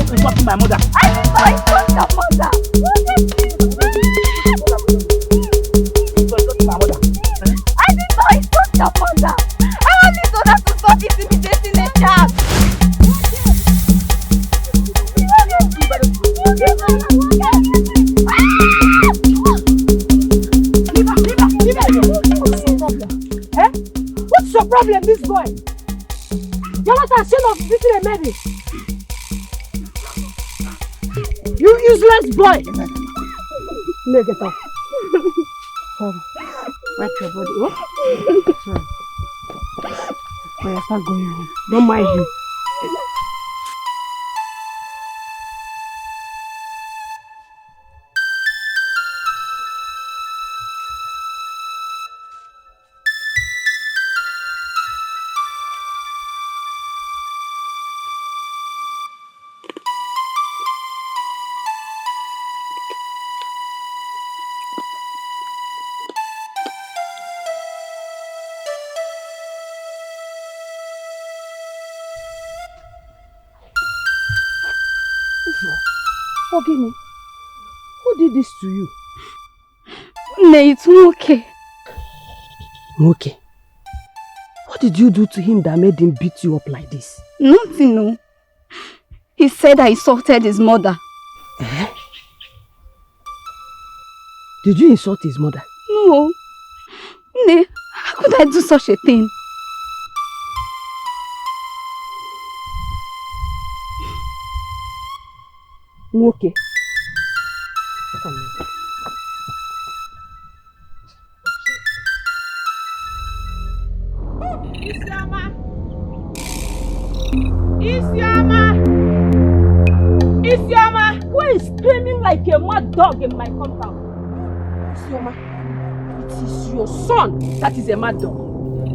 stop insulting my mother. I did not insult your mother. My mother. I did not insult your mother. I only told her to stop intimidating a child. What's your problem, this boy? You're not ashamed of beating a lady. You useless boy. No, get up. Sorry. Wipe your body. Oh? Sorry. Start going home. Don't mind him. Ogini, who did this to you? No, it's okay. Okay. What did you do to him that made him beat you up like this? Nothing, no. He said I insulted his mother. Eh? Did you insult his mother? No. No, how could I do such a thing? Okay. Isioma! Who is screaming like a mad dog in my compound? Isioma, it is your son that is a mad dog.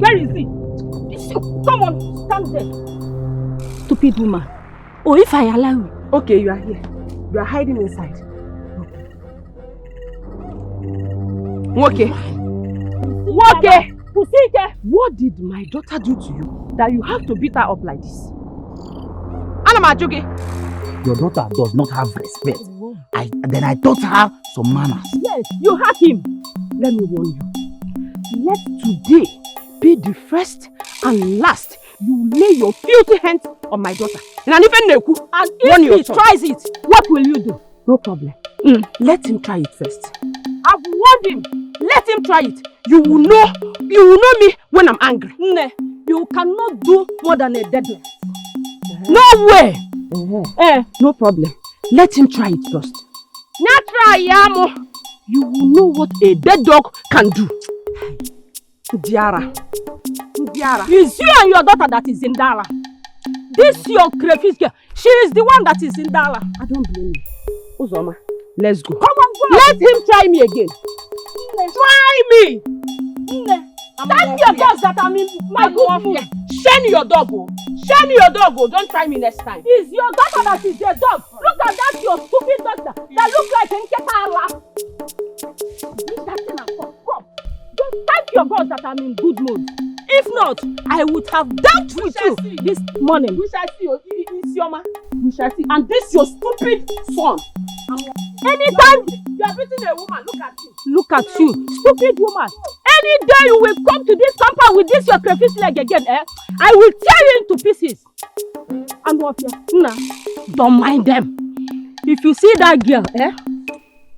Where is he? Come on, stand there. Stupid woman. Oh, if I allow you. Okay, you are here. You are hiding inside. Okay. Okay. What did my daughter do to you that you have to beat her up like this? Your daughter does not have respect. Then I taught her some manners. Yes, you have him. Let me warn you. Let today be the first and last you lay your filthy hands on my daughter. And if he tries it, what will you do? No problem. Let him try it first. I've warned him. Let him try it. You will know me when I'm angry. You cannot do more than a deadlift. No way! No problem. Let him try it first. You will know what a dead dog can do. Diara. It's you and your daughter that is in Dala. This your crayfish girl. She is the one that is in Dala. I don't blame you. Uzoma, let's go. Come on, go. Let him try me again. Try me! Thank your dogs that I'm in my good mood. Shame your dog, oh. Shame your dog, oh. Don't try me next time. It's your daughter that is the dog. Look at that, your stupid daughter that looks like Nketala. Just thank your God that I'm in good mood. If not, I would have dealt with you this morning. We shall see, Isioma. We shall see. And this your stupid son. Anytime you are beating a woman, look at you. Look at you, stupid woman. Any day you will come to this compound with this your crayfish leg again, I will tear you into pieces. And what? Don't mind them. If you see that girl,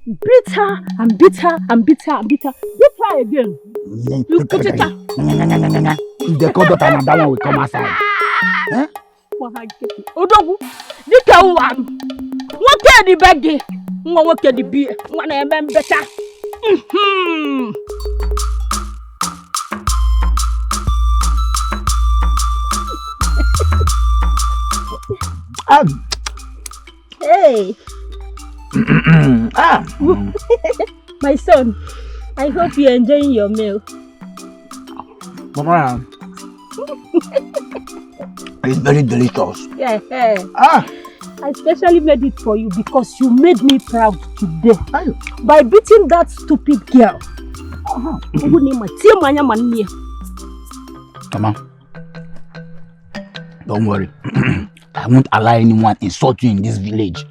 beat her and beat her and beat her and beat her. Beat her again. You put it up. If they call daughter, that one will come outside. Odogu, dike one. What can the bag? What can the be? One better. Hey. My son, I hope you're enjoying your meal. Mama, it's very delicious. Yeah. I specially made it for you because you made me proud today by beating that stupid girl. Mama, don't worry. I won't allow anyone insult you in this village.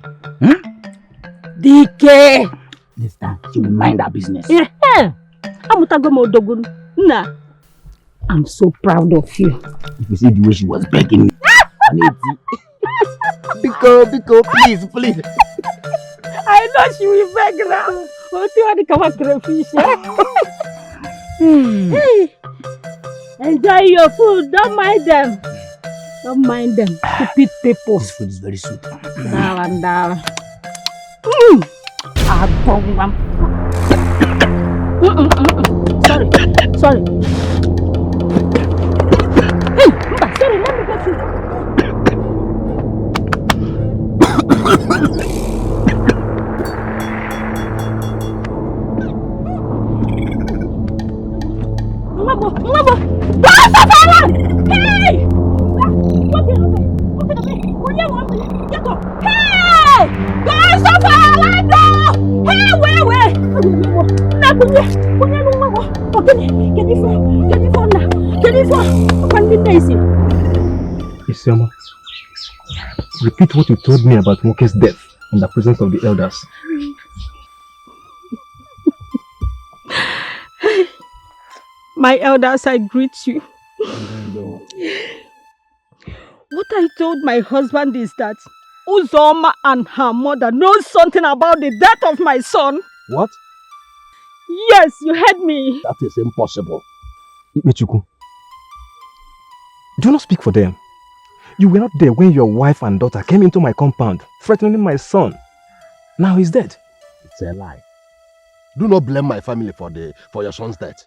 DK! Next time, she will mind her business. Yeah. I'm so proud of you. If you see the way she was begging me. Biko, please. I know she will beg now. Hey, enjoy your food. Don't mind them. Don't mind them. Stupid people. This food is very sweet. Down. Sorry. Hey, sorry, let me get you. Mama, what's up, Alan? Hey! Hey! What's up, Alan? Hey, wait! Isioma, repeat what you told me about Nwoke's death in the presence of the elders. My elders, I greet you. What I told my husband is that Uzoma and her mother knows something about the death of my son. What? Yes, you heard me. That is impossible. Ikpechuku, do not speak for them. You were not there when your wife and daughter came into my compound, threatening my son. Now he's dead. It's a lie. Do not blame my family for your son's death.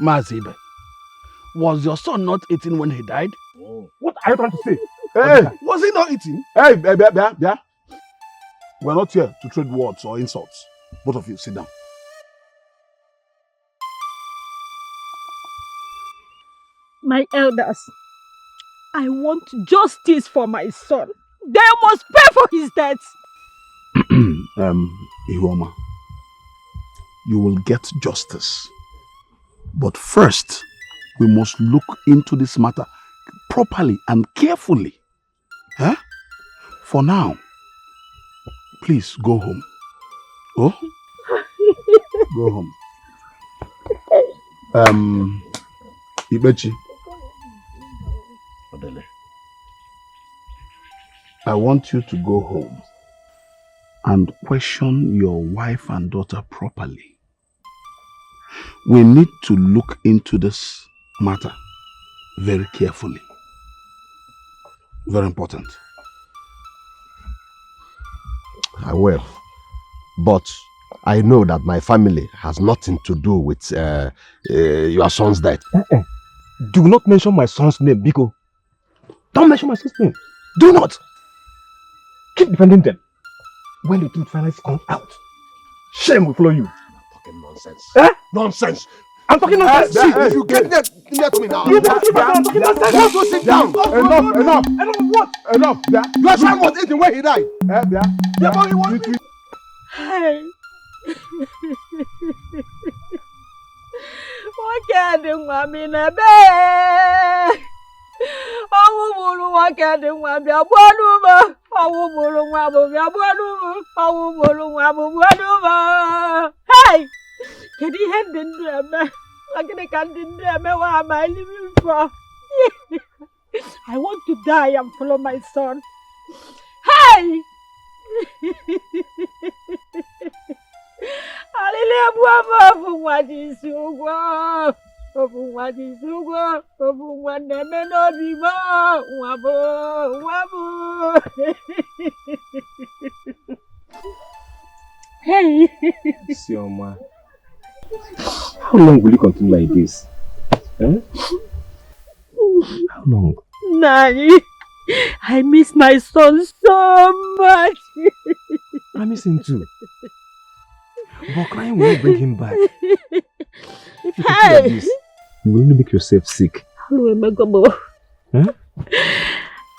Mazibe, was your son not eating when he died? Oh. What are you trying to say? Hey, was he not eating? Hey, yeah. We're not here to trade words or insults. Both of you, sit down. My elders, I want justice for my son. They must pay for his death. Ihuoma, you will get justice. But first, we must look into this matter properly and carefully. Huh? For now, please go home. Oh? Go home. Ibechi, I want you to go home and question your wife and daughter properly. We need to look into this matter very carefully. Very important. I will. But I know that my family has nothing to do with your son's death. Do not mention my son's name, Biko. Don't mention my son's name. Do not. Keep defending them. When the truth finally comes out, shame will follow you. Talking nonsense. Nonsense. I'm talking nonsense. If you get near to me now, I'm talking nonsense. you go sit down. Enough. Enough of what? Enough. Your son was eating when he died. Yeah, but he was. Hey. Nwoke dị nwa mi n'ebe. Ọnwụ gburu nwoke dị nwa bịa gbuo n'ụmụ. Ọnwụ gburu nwa bụ bịa gbuo n'ụmụ. Ọnwụ gburu nwa bụ gbuo n'ụmụ. Hey! Kedu ihe ndị ndụ eme? Gịnị ka ndị ndụ eme? What am I living for? I want to die and follow my son. Hey! Hey. Isioma, how long will you continue like this? How long? Nani, I miss my son so much. I miss him too. But crying will not bring him back. If you continue like this, you will only make yourself sick. Huh?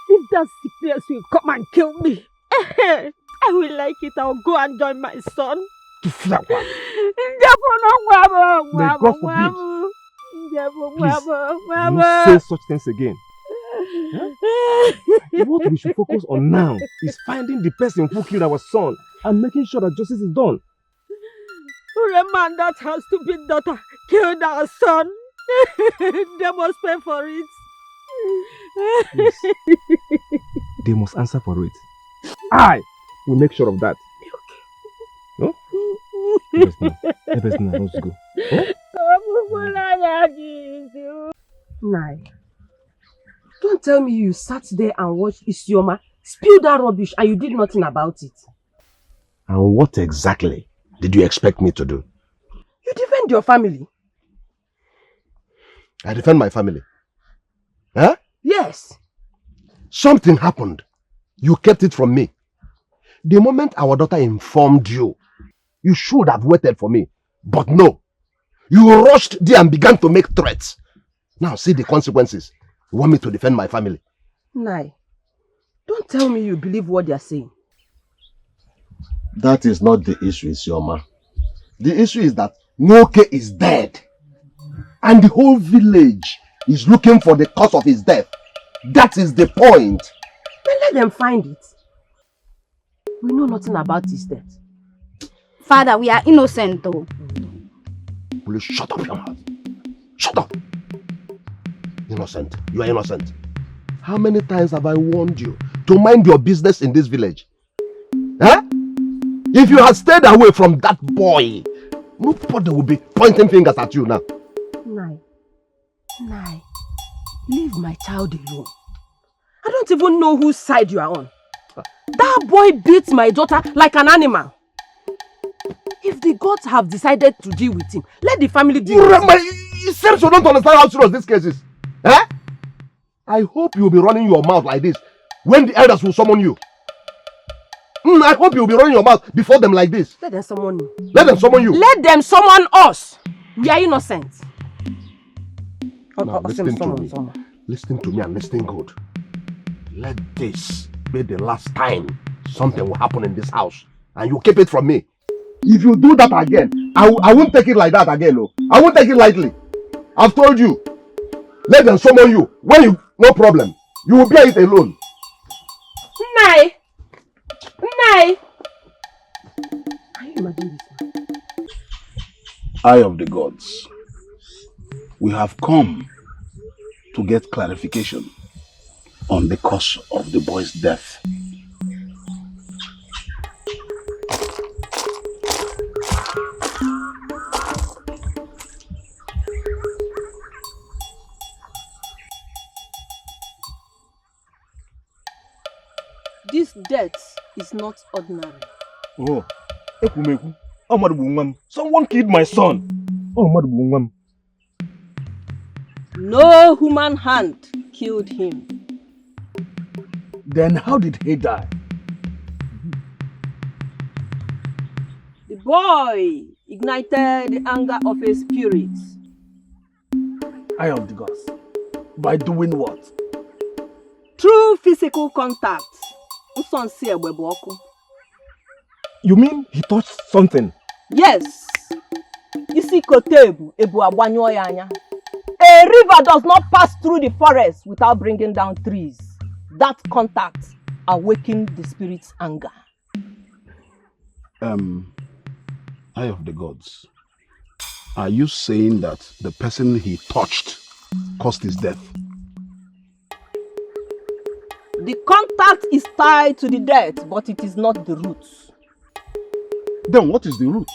If that sickness will come and kill me, I will like it. I'll go and join my son. To flower. May God forbid. Please, don't say such things again. What we should focus on now is finding the person who killed our son and making sure that justice is done. The man that has stupid daughter killed our son. They must pay for it. Yes. They must answer for it. I will make sure of that. No? Let's go. Nai, don't tell me you sat there and watched Isioma spill that rubbish and you did nothing about it. And what exactly did you expect me to do? You defend your family. I defend my family. Huh? Yes. Something happened. You kept it from me. The moment our daughter informed you, you should have waited for me. But no. You rushed there and began to make threats. Now see the consequences. You want me to defend my family? Nai, don't tell me you believe what they are saying. That is not the issue, Isioma. The issue is that Nwoke is dead. And the whole village is looking for the cause of his death. That is the point. Then let them find it. We know nothing about his death. Father, we are innocent though. Will you shut up your mouth? Shut up! Innocent. You are innocent. How many times have I warned you to mind your business in this village? Huh? If you had stayed away from that boy, nobody will be pointing fingers at you now. Nai, leave my child alone. I don't even know whose side you are on. That boy beats my daughter like an animal. If the gods have decided to deal with him, let the family deal with him. It seems you don't understand how serious this case is. Eh? I hope you'll be running your mouth like this when the elders will summon you. I hope you'll be running your mouth before them like this. Let them summon you. Let them summon you. Let them summon us. We are innocent. Now listen to me. Listen to me and listen good. Let this be the last time something will happen in this house. And you keep it from me. If you do that again, I won't take it like that again. No. I won't take it lightly. I've told you. Let them summon you. When you, no problem. You will bear it alone. Nai! Can you imagine this? Eye of the gods, we have come to get clarification on the cause of the boy's death. This death is not ordinary. Oh, Ofoegbu, someone killed my son. Oh, No human hand killed him. Then how did he die? The boy ignited the anger of a spirit. Eye of the gods. By doing what? Through physical contact. You mean he touched something? Yes. Isi kotebu ebu agbanyo ya anya. A river does not pass through the forest without bringing down trees. That contact awakened the spirit's anger. Eye of the gods, are you saying that the person he touched caused his death? The contact is tied to the death, but it is not the root. Then what is the root?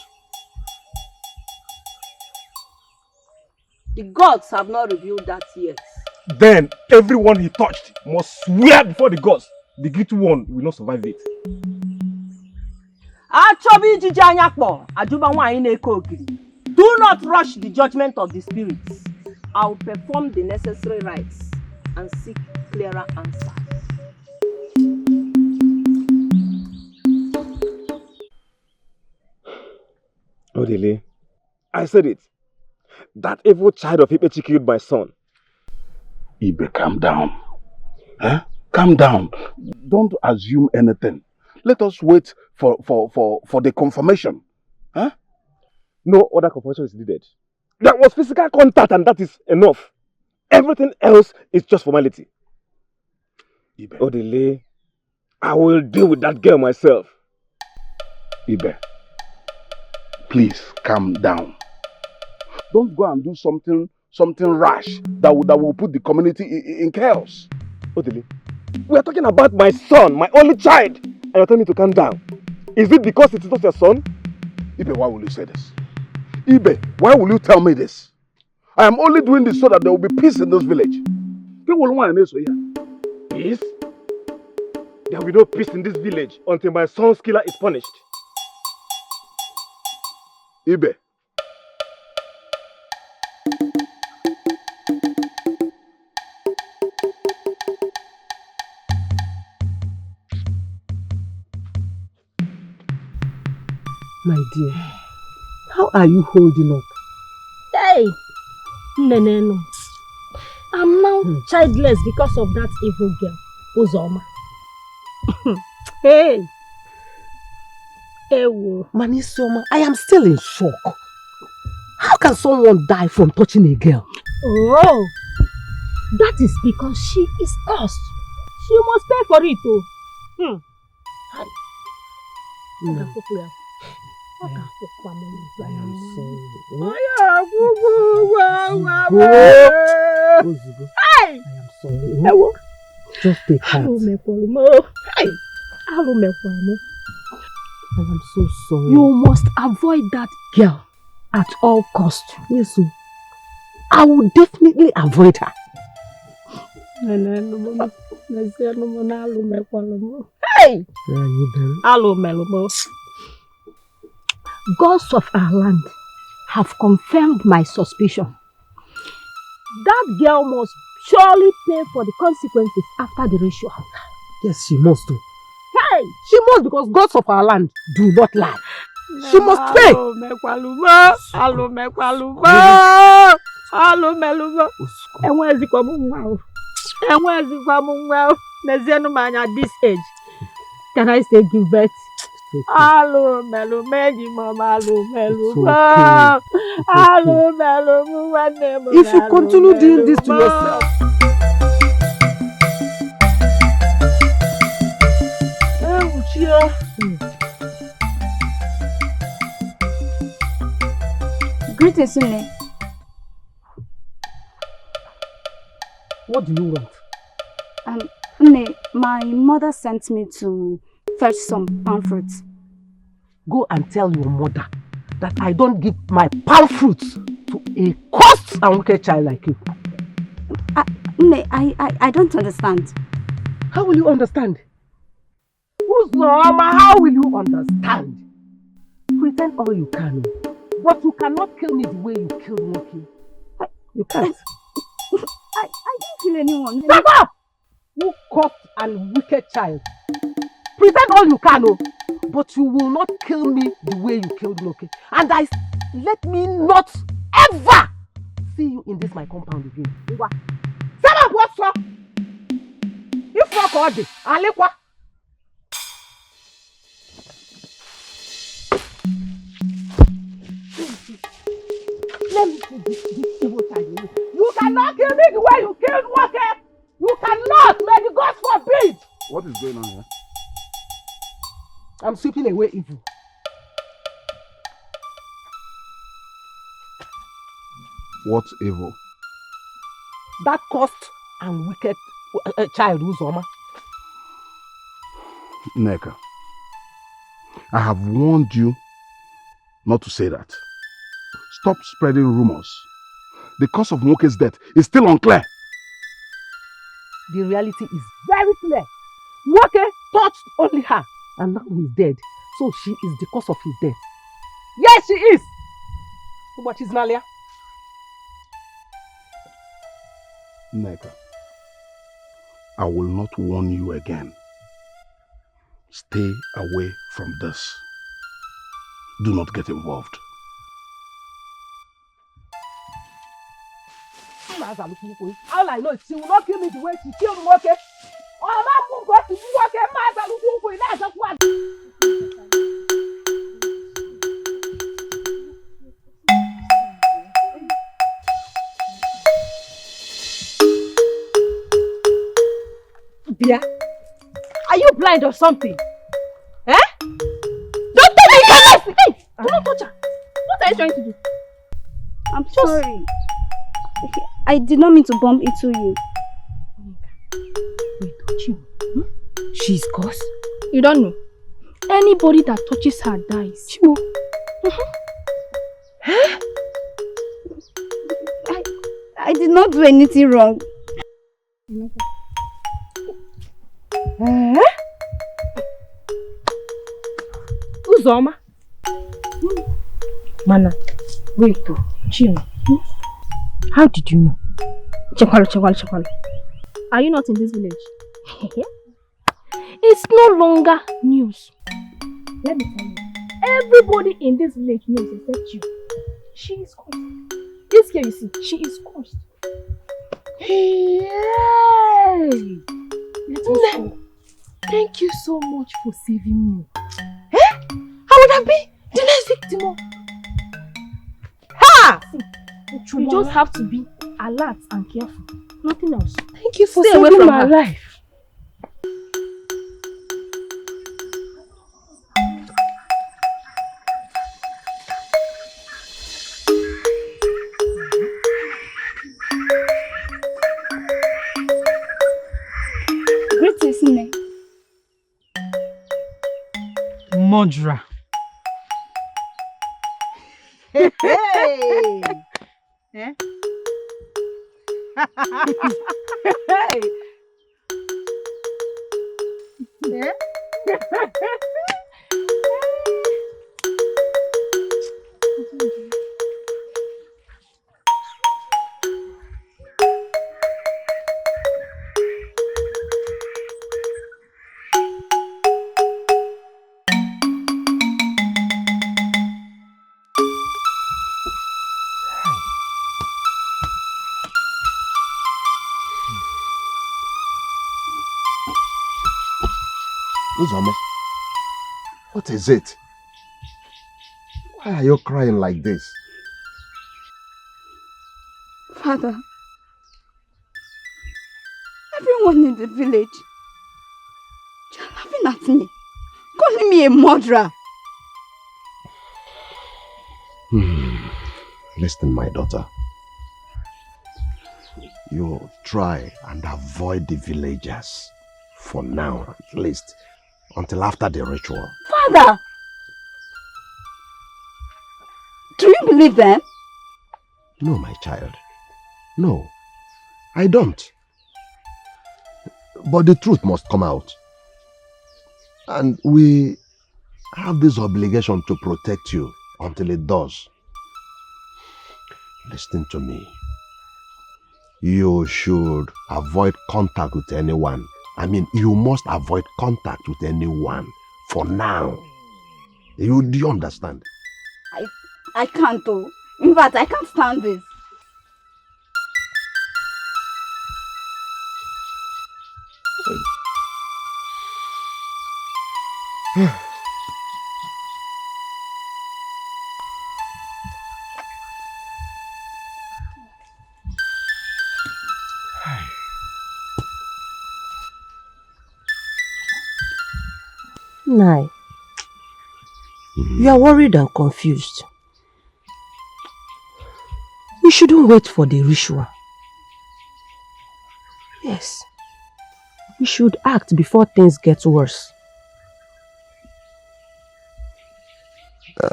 The gods have not revealed that yet. Then everyone he touched must swear before the gods. The guilty one will not survive it. Do not rush the judgment of the spirits. I will perform the necessary rites and seek clearer answers. Odile, I said it. That evil child of Ibechi killed my son. Ibe, calm down. Huh? Calm down. Don't assume anything. Let us wait for the confirmation. Huh? No other confirmation is needed. There was physical contact and that is enough. Everything else is just formality. Ibe. Odile, I will deal with that girl myself. Ibe, please calm down. Don't go and do something rash that will put the community in chaos. Odile, we are talking about my son, my only child, and you're telling me to calm down. Is it because it is not your son? Ibe, why will you say this? Ibe, why will you tell me this? I am only doing this so that there will be peace in this village. Peace? There will be no peace in this village until my son's killer is punished. Ibe. My dear, how are you holding up? Hey, Neneno, I'm now childless because of that evil girl, Uzoma. Hey, Ewo. Manisoma, I am still in shock. How can someone die from touching a girl? Oh, that is because she is cursed. She must pay for it, oh. No. I am sorry. Hey! I am sorry. Just take heart. I am so sorry. You must avoid that girl at all costs. Yes, sir. I will definitely avoid her. Hey! Gods of our land have confirmed my suspicion. That girl must surely pay for the consequences after the ritual. Yes, she must do. Hey! She must, because gods of our land do not lie. She must pay. At this age, can I say give birth? If you continue doing this to yourself, Greetings, Nne. what do you want? Nne, my mother sent me to fetch some palm fruits. Go and tell your mother that I don't give my palm fruits to a cursed and wicked child like you. Nne, I don't understand. How will you understand? Uzoma, how will you understand? Pretend all you can, but you cannot kill me the way you killed Moki. You can't. I didn't kill anyone. Stop up! You cursed and wicked child. Pretend all you can, but you will not kill me the way you killed Moki. And let me not ever see you in this my compound again. Stand up, what's up? If not all day, Alekwa. Let me see this evil child. You cannot kill me the way you killed Moki. You cannot. May the gods forbid. What is going on here? I'm sweeping away evil. What evil? That cursed and wicked child, Uzoma. Neka, I have warned you not to say that. Stop spreading rumors. The cause of Moke's death is still unclear. The reality is very clear. Moke touched only her, and now he's dead. So she is the cause of his death. Yes, she is. But she's Nalia. Neka, I will not warn you again. Stay away from this. Do not get involved. All I know is she will not kill me the way she killed Moke. Bia, are you blind or something? Eh? Don't tell me carelessly! Hey! Do not touch her! What are you trying to do? I'm sorry. I did not mean to bump into you. Wait, touch you? She's cursed? You don't know. Anybody that touches her dies. Chimo. I did not do anything wrong. Uzoma? Mana, wait, Chimo. How did you know? Chekwalo. Are you not in this village? It's no longer news. Let me tell you, everybody in this village knows except you. She is cursed. This girl you see, she is cursed. Hey! Let us go. Thank you so much for saving me. Eh? How would I be the next victim? Ha! See, you just have to be alert and careful. Nothing else. Thank you for Stay away saving from my her. life. Greetings, Nne. Murderer. Hey! Eh? Hey! Eh? Uzoma, what is it? Why are you crying like this? Father, everyone in the village, they're laughing at me, calling me a murderer. Listen, my daughter. You try and avoid the villagers for now, at least, until after the ritual. Father! Do you believe them? No, my child. No, I don't. But the truth must come out. And we have this obligation to protect you until it does. Listen to me. You should avoid contact with anyone. I mean, you must avoid contact with anyone for now. Do you understand? I can't though. In fact, I can't stand this. Nai, you are worried and confused. We shouldn't wait for the ritual. Yes, we should act before things get worse.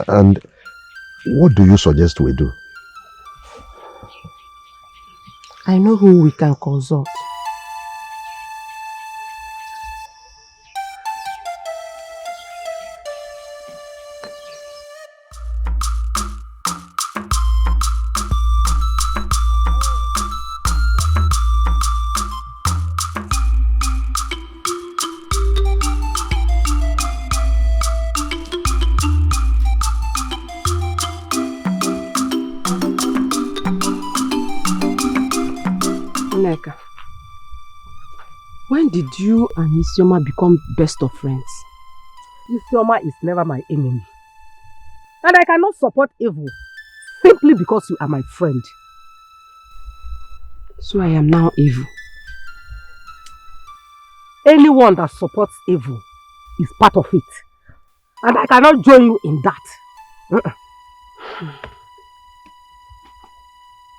And what do you suggest we do? I know who we can consult. Nneka, when did you and Isioma become best of friends? Isioma is never my enemy. And I cannot support evil simply because you are my friend. So I am now evil. anyone that supports evil is part of it. And I cannot join you in that.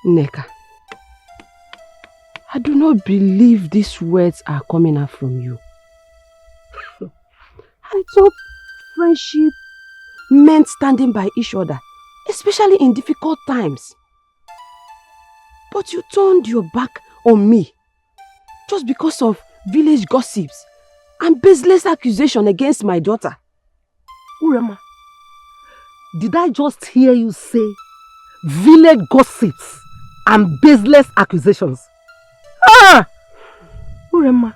Neka, I do not believe these words are coming out from you. I thought friendship meant standing by each other, especially in difficult times. But you turned your back on me just because of village gossips and baseless accusation against my daughter. Urema, did I just hear you say village gossips and baseless accusations? Ah! Urema,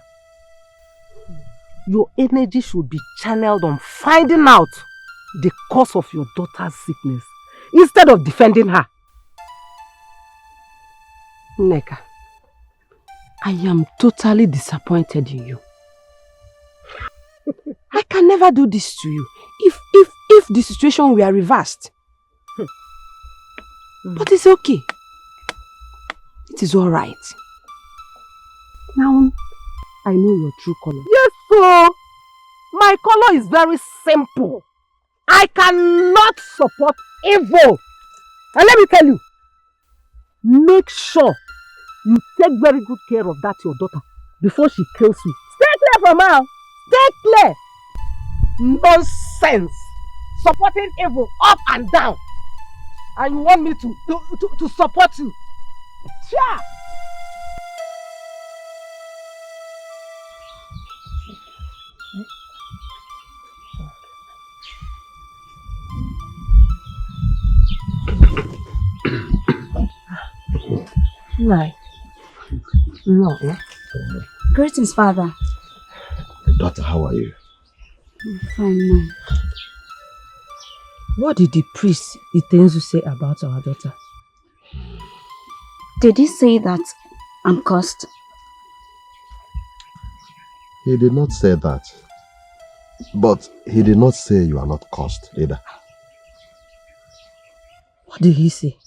your energy should be channeled on finding out the cause of your daughter's sickness instead of defending her. Neka, I am totally disappointed in you. I can never do this to you if the situation were reversed. But it's okay. It is all right. Now, I know your true color. Yes, so my color is very simple. I cannot support evil. And let me tell you, make sure you take very good care of that your daughter before she kills you. Stay clear from her. Stay clear. Nonsense. Supporting evil up and down. And you want me to support you? Sure. No. No. Greetings, Father. Daughter, how are you? I'm fine now. What did the priest Itenzu say about our daughter? Did he say that I'm cursed? He did not say that. But he did not say you are not cursed either. What did he say?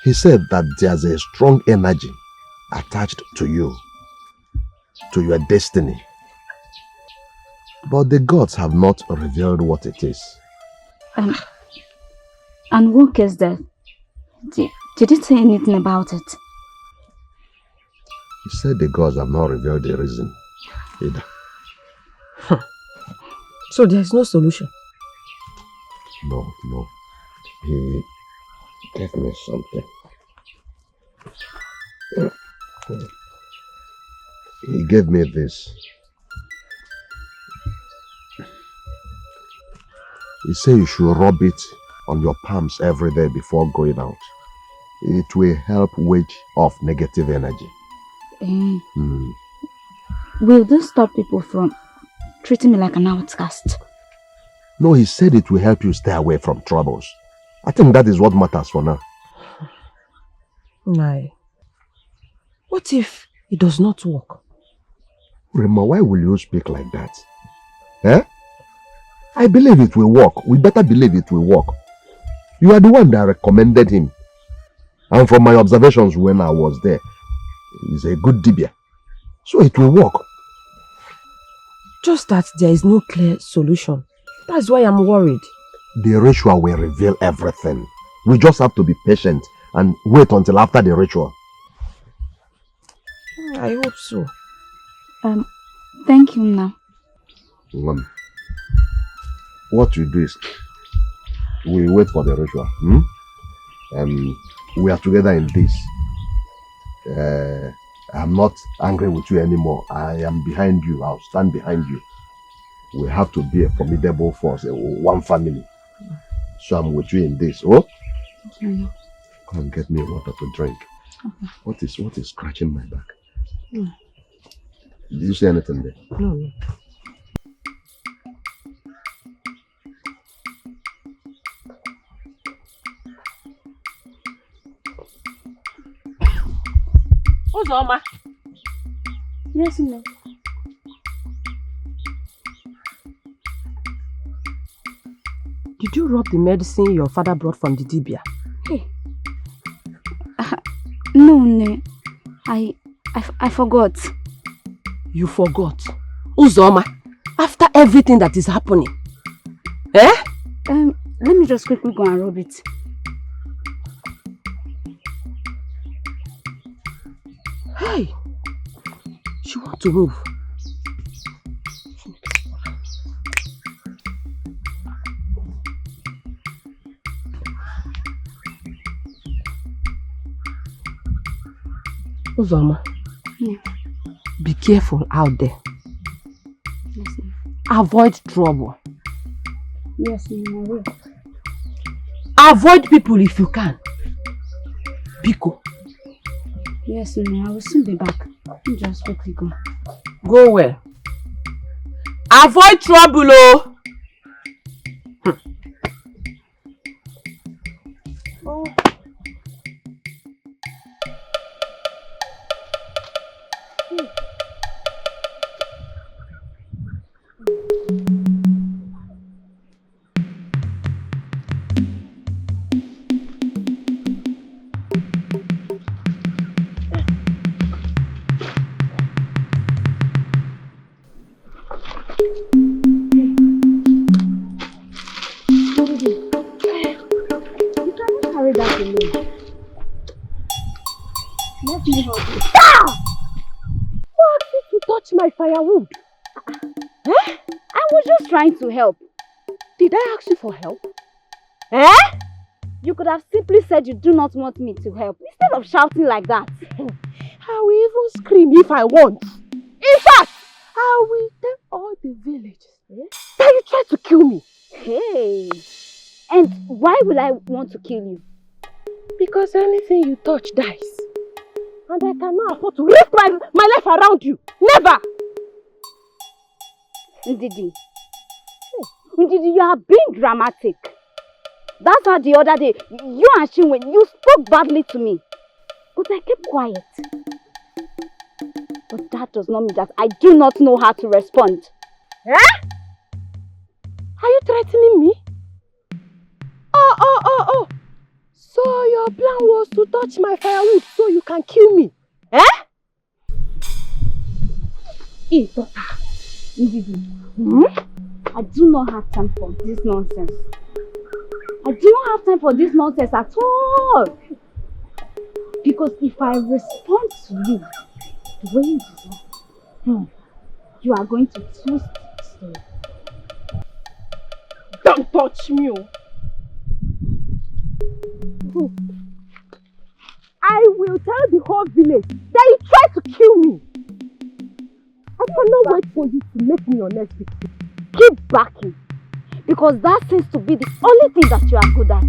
He said that there's a strong energy attached to you, to your destiny. But the gods have not revealed what it is. And what is that? Did he say anything about it? He said the gods have not revealed the reason either. So there's no solution? No. He gave me something. He gave me this. He said you should rub it on your palms every day before going out. It will help ward off negative energy. Will this stop people from treating me like an outcast? No, he said it will help you stay away from troubles. I think that is what matters for now. Nai, what if it does not work? Rema, why will you speak like that? Eh? I believe it will work. We better believe it will work. You are the one that recommended him. And from my observations when I was there, he's a good dibia. So it will work. Just that there is no clear solution. That's why I'm worried. The ritual will reveal everything. We just have to be patient and wait until after the ritual. I hope so. Thank you now. What we do is we wait for the ritual. We are together in this. I'm not angry with you anymore. I am behind you. I'll stand behind you. We have to be a formidable force, one family. So I'm with you in this. Oh? Okay. Come and get me water to drink. Okay. What is scratching my back? Did you say anything there? No. Uzoma. Yes, ma'am. Did you rub the medicine your father brought from the dibia? Hey. No. I forgot. You forgot. Uzoma, after everything that is happening. Eh? Let me just quickly go and rub it. Hey, she wants to move. Uzoma, Yeah. be careful out there. Yes, ma'am. Avoid trouble. Yes, ma'am, I will. Avoid people if you can. Biko. Yes, ma'am, I will soon be back. Let me just quickly go. Go well. Avoid trouble, oh. Oh. Carry that alone. Let me help you. Who asked you to touch my firewood? I was just trying to help. Did I ask you for help? You could have simply said you do not want me to help instead of shouting like that. I will even scream if I want. In fact, I will tell all the villagers that you tried to kill me. Hey! And why will I want to kill you? Because anything you touch dies. And I cannot afford to risk my life around you. Never! Ndidi. Ndidi, you are being dramatic. That's how the other day, you and Chinwe, you spoke badly to me. But I kept quiet. But that does not mean that I do not know how to respond. Are you threatening me? Oh. So your plan was to touch my firewood so you can kill me? Hey, daughter. Ndidi. I do not have time for this nonsense. I do not have time for this nonsense at all. Because if I respond to you the way you deserve, you are going to twist the story. Don't touch me. I will tell the whole village that you tried to kill me. I cannot wait for you to make me your next victim. Keep backing. Because that seems to be the only thing that you are good at.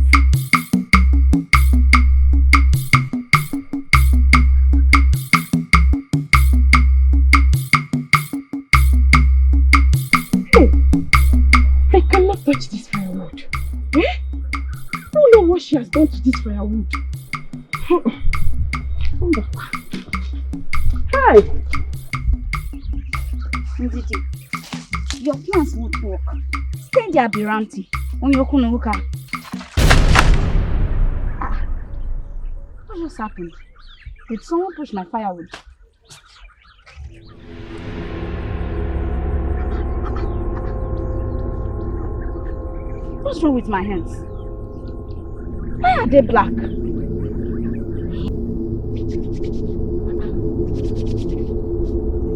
Hey, I cannot touch this firewood. I don't know what she has done to this firewood. Hi! Ndidi, your plans won't work. Stay there, be ranty. When you're going to look at. What just happened? Did someone push my firewood? What's wrong with my hands? Why are they black?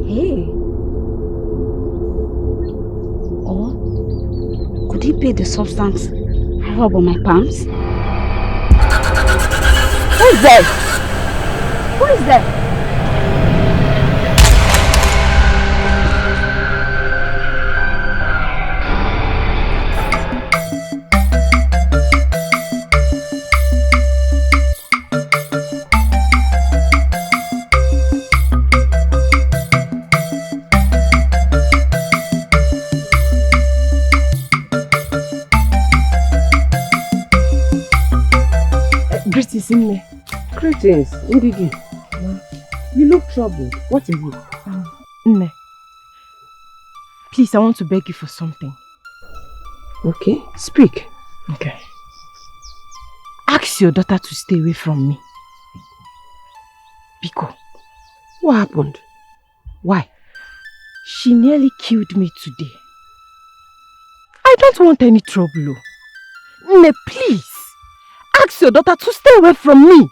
Hey. Or could it be the substance I rub on my palms? Who is there? Who is there? Greetings, Ndidi. You look troubled. What is it? Nne, please, I want to beg you for something. Okay, speak. Okay. Ask your daughter to stay away from me. Biko, what happened? Why? She nearly killed me today. I don't want any trouble. Nne, please, ask your daughter to stay away from me.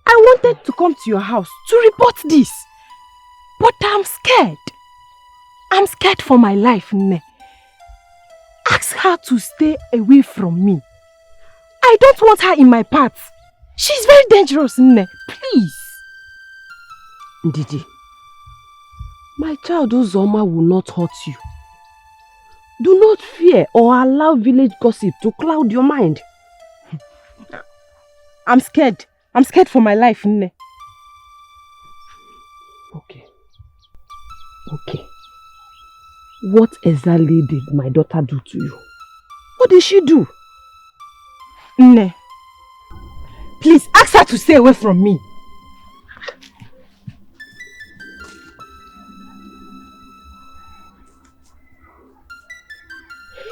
I wanted to come to your house to report this, but I'm scared. I'm scared for my life, Nne. Ask her to stay away from me. I don't want her in my path. She's very dangerous, Nne. Please. Ndidi, my child Uzoma will not hurt you. Do not fear or allow village gossip to cloud your mind. I'm scared. I'm scared for my life, Nne. Okay. What exactly did my daughter do to you? What did she do? Nne, please ask her to stay away from me.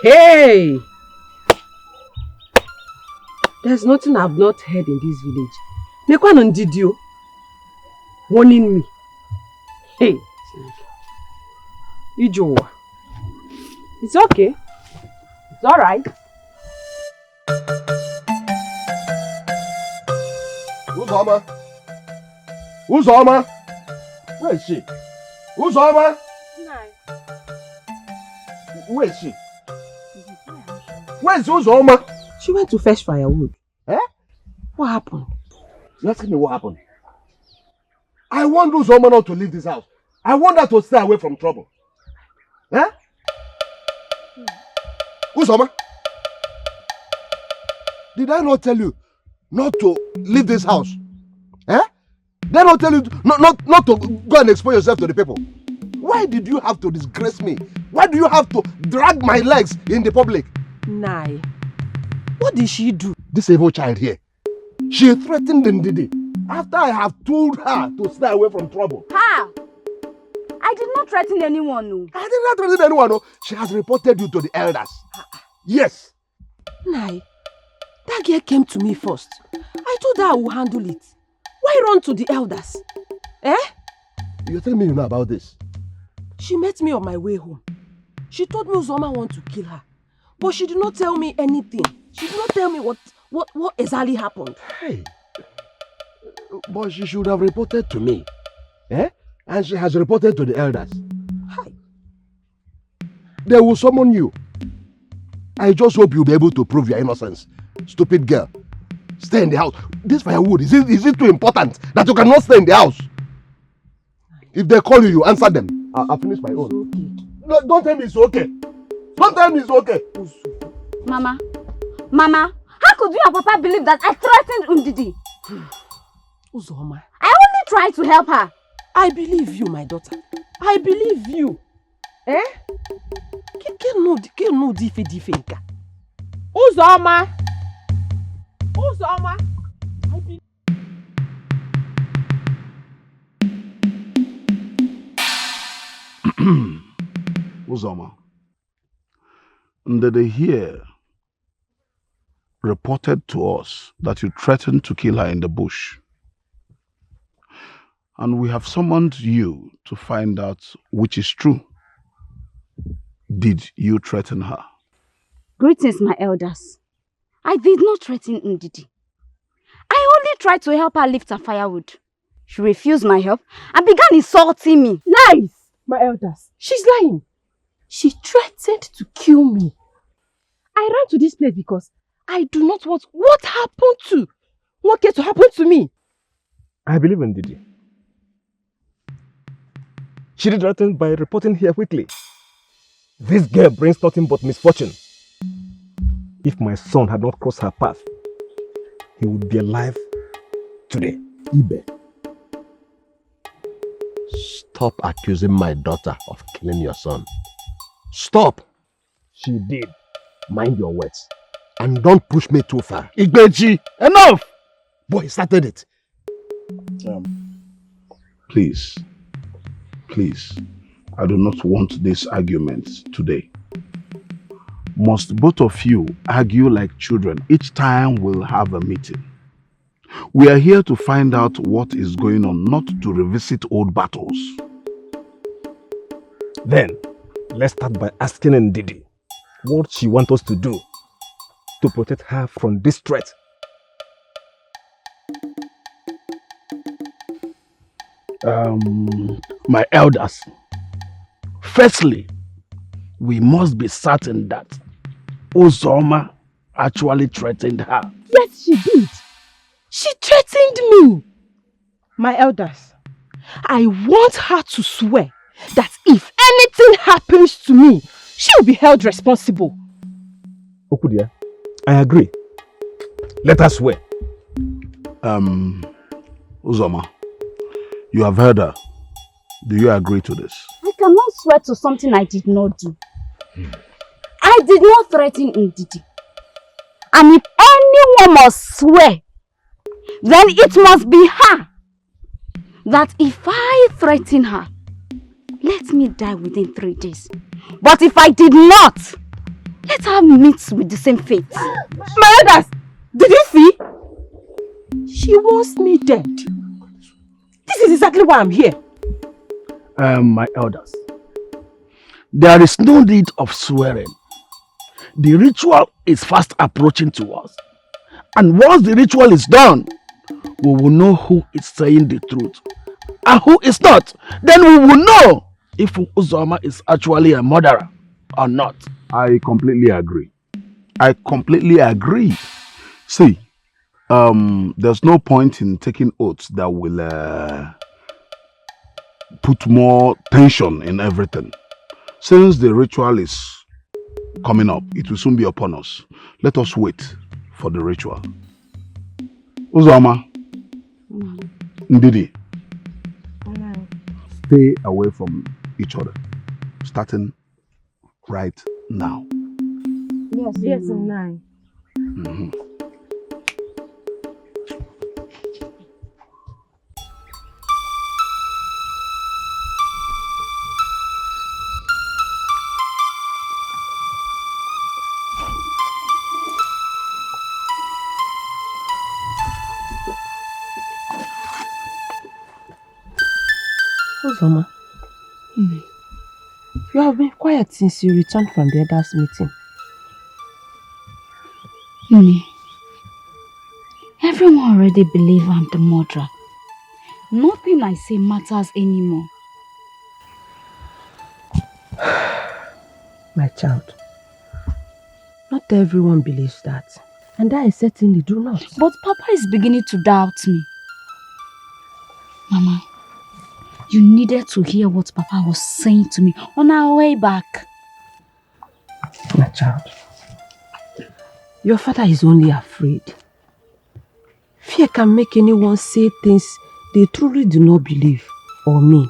Hey! There's nothing I've not heard in this village. Nekwano Ndidio warning me. Hey! Ijowa. It's okay. It's alright. Uzoma? Uzoma? Where is she? Uzoma? Where is she? Where's Uzoma? She went to fetch firewood. Eh? What happened? You asking me what happened? I want Uzoma not to leave this house. I want her to stay away from trouble. Eh? Uzoma? Did I not tell you not to leave this house? Eh? Did I not tell you not to go and expose yourself to the people? Why did you have to disgrace me? Why do you have to drag my legs in the public? Nai, what did she do? This evil child here. She threatened Ndidi after I have told her to stay away from trouble. Ha! I did not threaten anyone, no. I did not threaten anyone, no. She has reported you to the elders. Yes. Nai, that girl came to me first. I told her I would handle it. Why run to the elders? Eh? You're telling me you know about this? She met me on my way home. She told me Uzoma wanted to kill her. But she did not tell me anything. She did not tell me what exactly happened. Hey. But she should have reported to me. Eh? And she has reported to the elders. Hi. They will summon you. I just hope you'll be able to prove your innocence. Stupid girl. Stay in the house. This firewood, is it too important that you cannot stay in the house? If they call you, you answer them. I'll finish my own. Okay. No, don't tell me it's okay. Don't tell me it's okay. Mama, how could you and Papa believe that I threatened Ndidi? Uzoma, I only tried to help her. I believe you, my daughter. I believe you. Eh? No dife nka. Uzoma! Uzoma, Ndede here reported to us that you threatened to kill her in the bush. And we have summoned you to find out which is true. Did you threaten her? Greetings, my elders. I did not threaten Ndidi. I only tried to help her lift her firewood. She refused my help and began insulting me. Lies, my elders. She's lying. She threatened to kill me. I ran to this place because I do not want what came to happen to me. I believe in Didi. She did threaten by reporting here quickly. This girl brings nothing but misfortune. If my son had not crossed her path, he would be alive today. Ibe, stop accusing my daughter of killing your son. Stop. She did. Mind your words. And don't push me too far. Igbeji, enough! Boy, he started it. Please, I do not want this argument today. Must both of you argue like children each time we'll have a meeting? We are here to find out what is going on, not to revisit old battles. Then, let's start by asking Ndidi what she wants us to do to protect her from this threat. My elders, firstly, we must be certain that Uzoma actually threatened her. Yes, she did. She threatened me. My elders, I want her to swear that if anything happens to me, she will be held responsible. Okudia, I agree. Let us swear. Uzoma, you have heard her. Do you agree to this? I cannot swear to something I did not do. I did not threaten Ndidi. And if anyone must swear, then it must be her. That if I threaten her, let me die within 3 days. But if I did not, let her meet with the same fate. My elders, did you see? She wants me dead. This is exactly why I'm here. My elders, there is no need of swearing. The ritual is fast approaching to us. And once the ritual is done, we will know who is saying the truth and who is not. Then we will know if Uzoma is actually a murderer or not. I completely agree. I completely agree. See, there's no point in taking oaths that will put more tension in everything. Since the ritual is coming up, it will soon be upon us. Let us wait for the ritual. Uzoma, Ndidi, stay away from each other, starting right now. Yes, nine. Uzoma, you have been quiet since you returned from the elders' meeting. Everyone already believes I'm the murderer. Nothing I say matters anymore. My child, not everyone believes that. And I certainly do not. But Papa is beginning to doubt me. Mama, you needed to hear what Papa was saying to me on our way back. My child, your father is only afraid. Fear can make anyone say things they truly do not believe or mean.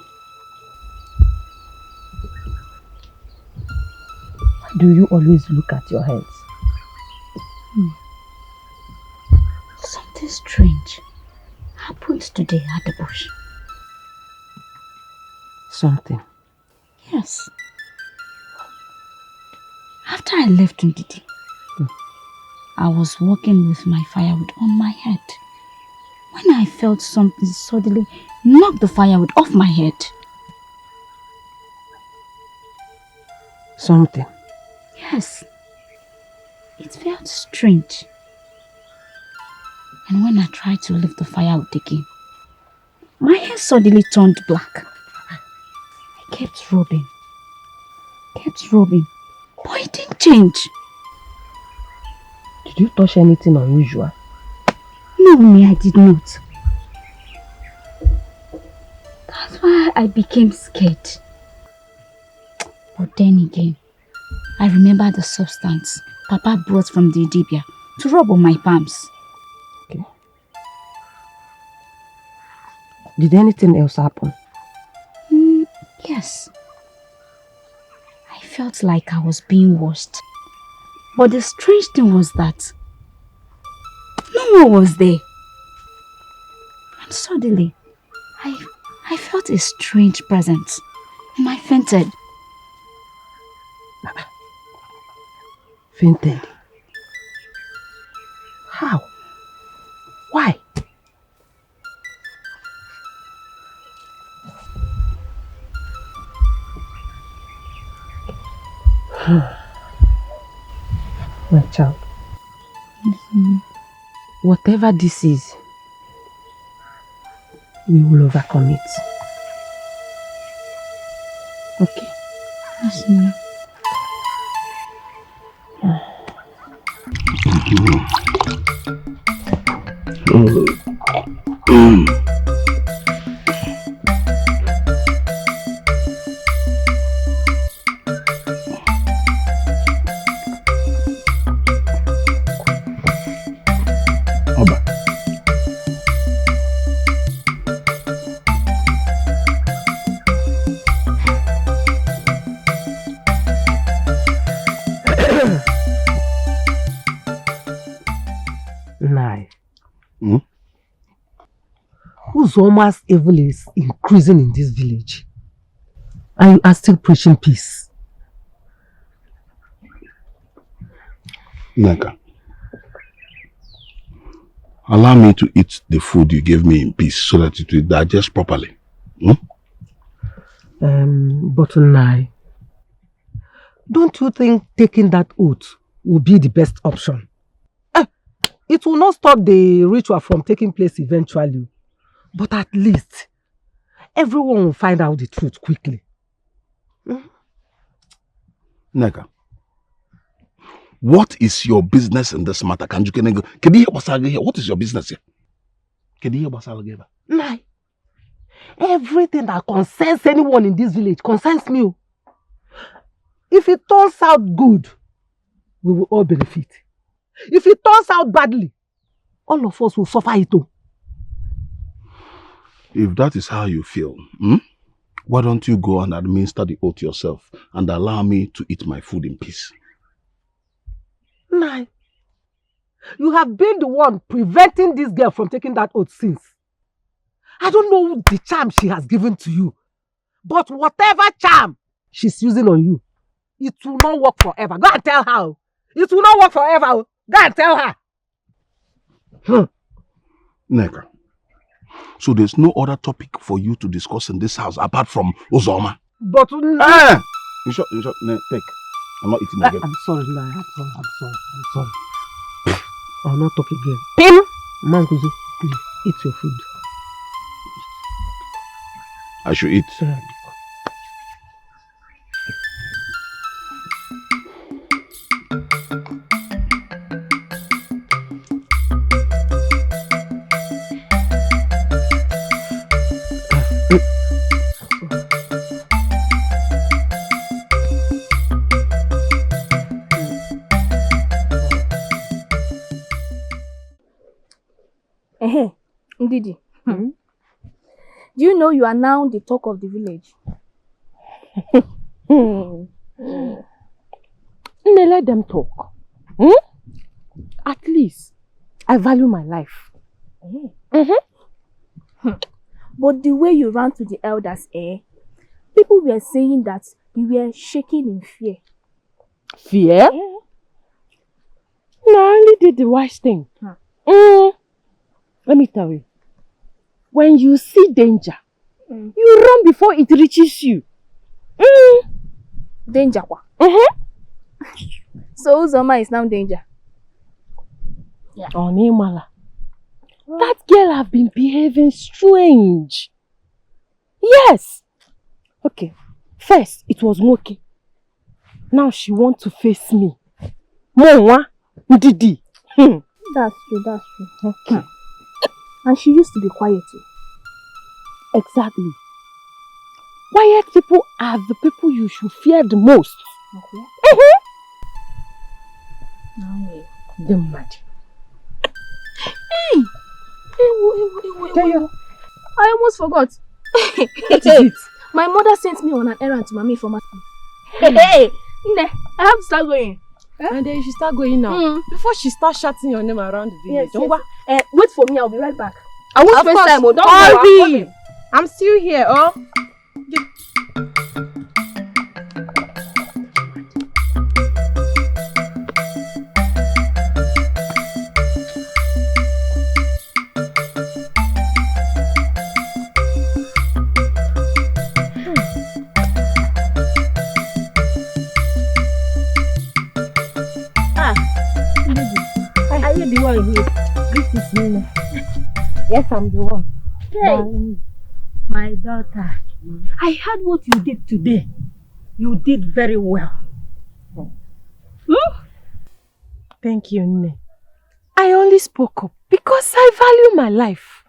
Why do you always look at your hands? Something strange happened today at the bush. Something? Yes. After I left Ndidi, I was walking with my firewood on my head when I felt something suddenly knock the firewood off my head. Something? Yes. It felt strange. And when I tried to lift the firewood again, my hair suddenly turned black. I kept rubbing, but it didn't change. Did you touch anything unusual? No, me, I did not. That's why I became scared. But then again, I remember the substance Papa brought from the Idibia to rub on my palms. Okay. Did anything else happen? Yes. I felt like I was being washed. But the strange thing was that no one was there. And suddenly, I felt a strange presence and I fainted. Fainted? How? Why? My child, whatever this is, we will overcome it. Okay? Yes, ma'am. Uzoma's evil is increasing in this village. And you are still preaching peace. Naka, allow me to eat the food you gave me in peace so that it will digest properly. But Nai, don't you think taking that oath will be the best option? It will not stop the ritual from taking place eventually. But at least, everyone will find out the truth quickly. Naka, what is your business in this matter? What is your business here? Nai, everything that concerns anyone in this village concerns me. If it turns out good, we will all benefit. If it turns out badly, all of us will suffer it too. If that is how you feel, why don't you go and administer the oath yourself and allow me to eat my food in peace? Nai, you have been the one preventing this girl from taking that oath since. I don't know the charm she has given to you, but whatever charm she's using on you, it will not work forever. Go and tell her. It will not work forever. Go and tell her. Neka, so there's no other topic for you to discuss in this house apart from Uzoma? But in short, take. I'm not eating again. I'm sorry, Nai. I'm sorry. I'll not talk again. Pim! Manguzo, please, eat your food. I should eat. Ndidi, do you know you are now the talk of the village? Let them talk. At least, I value my life. But the way you ran to the elders, people were saying that you were shaking in fear. Fear? No, I only did the wise thing. Let me tell you. When you see danger, you run before it reaches you. Danger? So Uzoma is now danger. Yeah. Oh, Nemala. That girl have been behaving strange. Yes. Okay. First, it was Moke. Now she wants to face me. Mwa, Ndidi. That's true. Okay. And she used to be quiet too. Exactly. Quiet people are the people you should fear the most. Okay. The mad. Hey, I almost forgot. What is it? My mother sent me on an errand to Mami for my school. Hey, I have to start going. And then she start going now. Before she starts shouting your name around the village. Yes. Wait for me, I'll be right back. I won't spend time. Don't hurry. I'm still here. Yes, I'm the one. Hey, my daughter, I heard what you did today. You did very well. Thank you, Nne. I only spoke up because I value my life.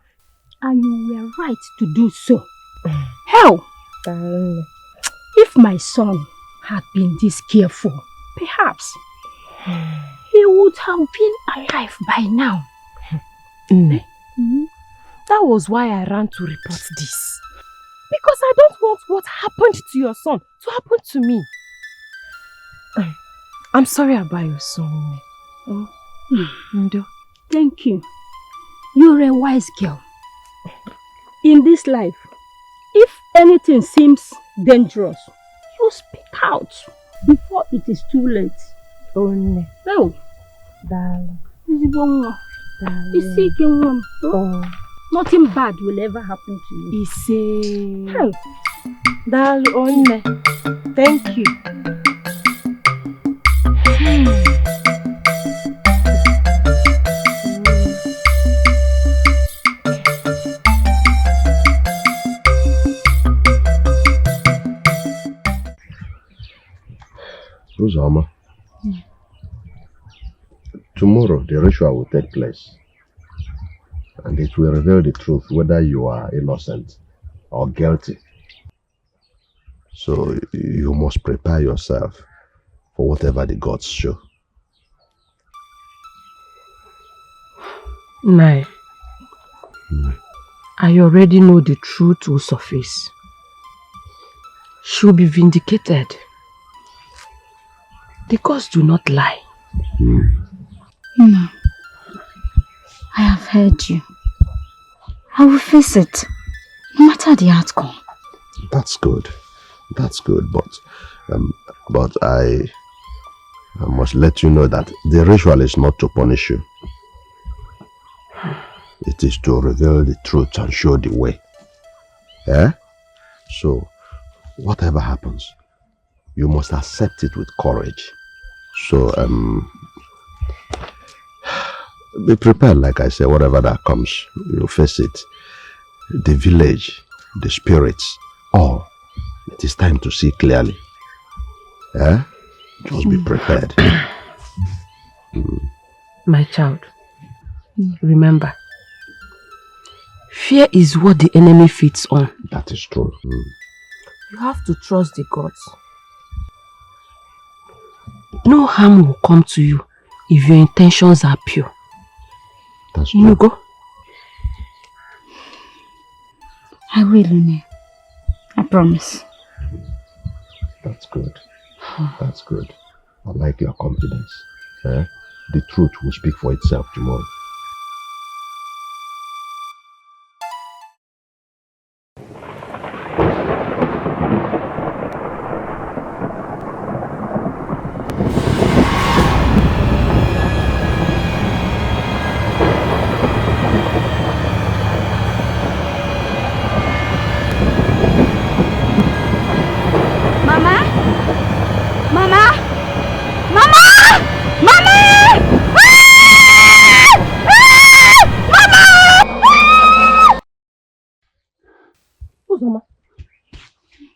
And you were right to do so. Hell, if my son had been this careful, perhaps he would have been alive by now. Nne, that was why I ran to report this. Because I don't want what happened to your son to happen to me. I'm sorry about your son, Nne. Thank you. You're a wise girl. In this life, if anything seems dangerous, you speak out before it is too late. Nne. Oh, Darling. Nothing bad will ever happen to you. Ise. Darling, Nne. Thank you. Uzoma, tomorrow the ritual will take place and it will reveal the truth whether you are innocent or guilty. So you must prepare yourself for whatever the gods show. Nai, I already know the truth will surface. She'll be vindicated. The gods do not lie. No. I have heard you. I will face it, no matter the outcome. That's good. That's good, but I must let you know that the ritual is not to punish you. It is to reveal the truth and show the way. Yeah? So, whatever happens, you must accept it with courage. So, be prepared, like I say, whatever that comes, you face it. The village, the spirits, all. It is time to see clearly. Yeah? Just be prepared. My child, remember, fear is what the enemy feeds on. That is true. You have to trust the gods. No harm will come to you if your intentions are pure. That's true. You go? I will, Nne. I promise. That's good. That's good. I like your confidence. Eh? The truth will speak for itself tomorrow.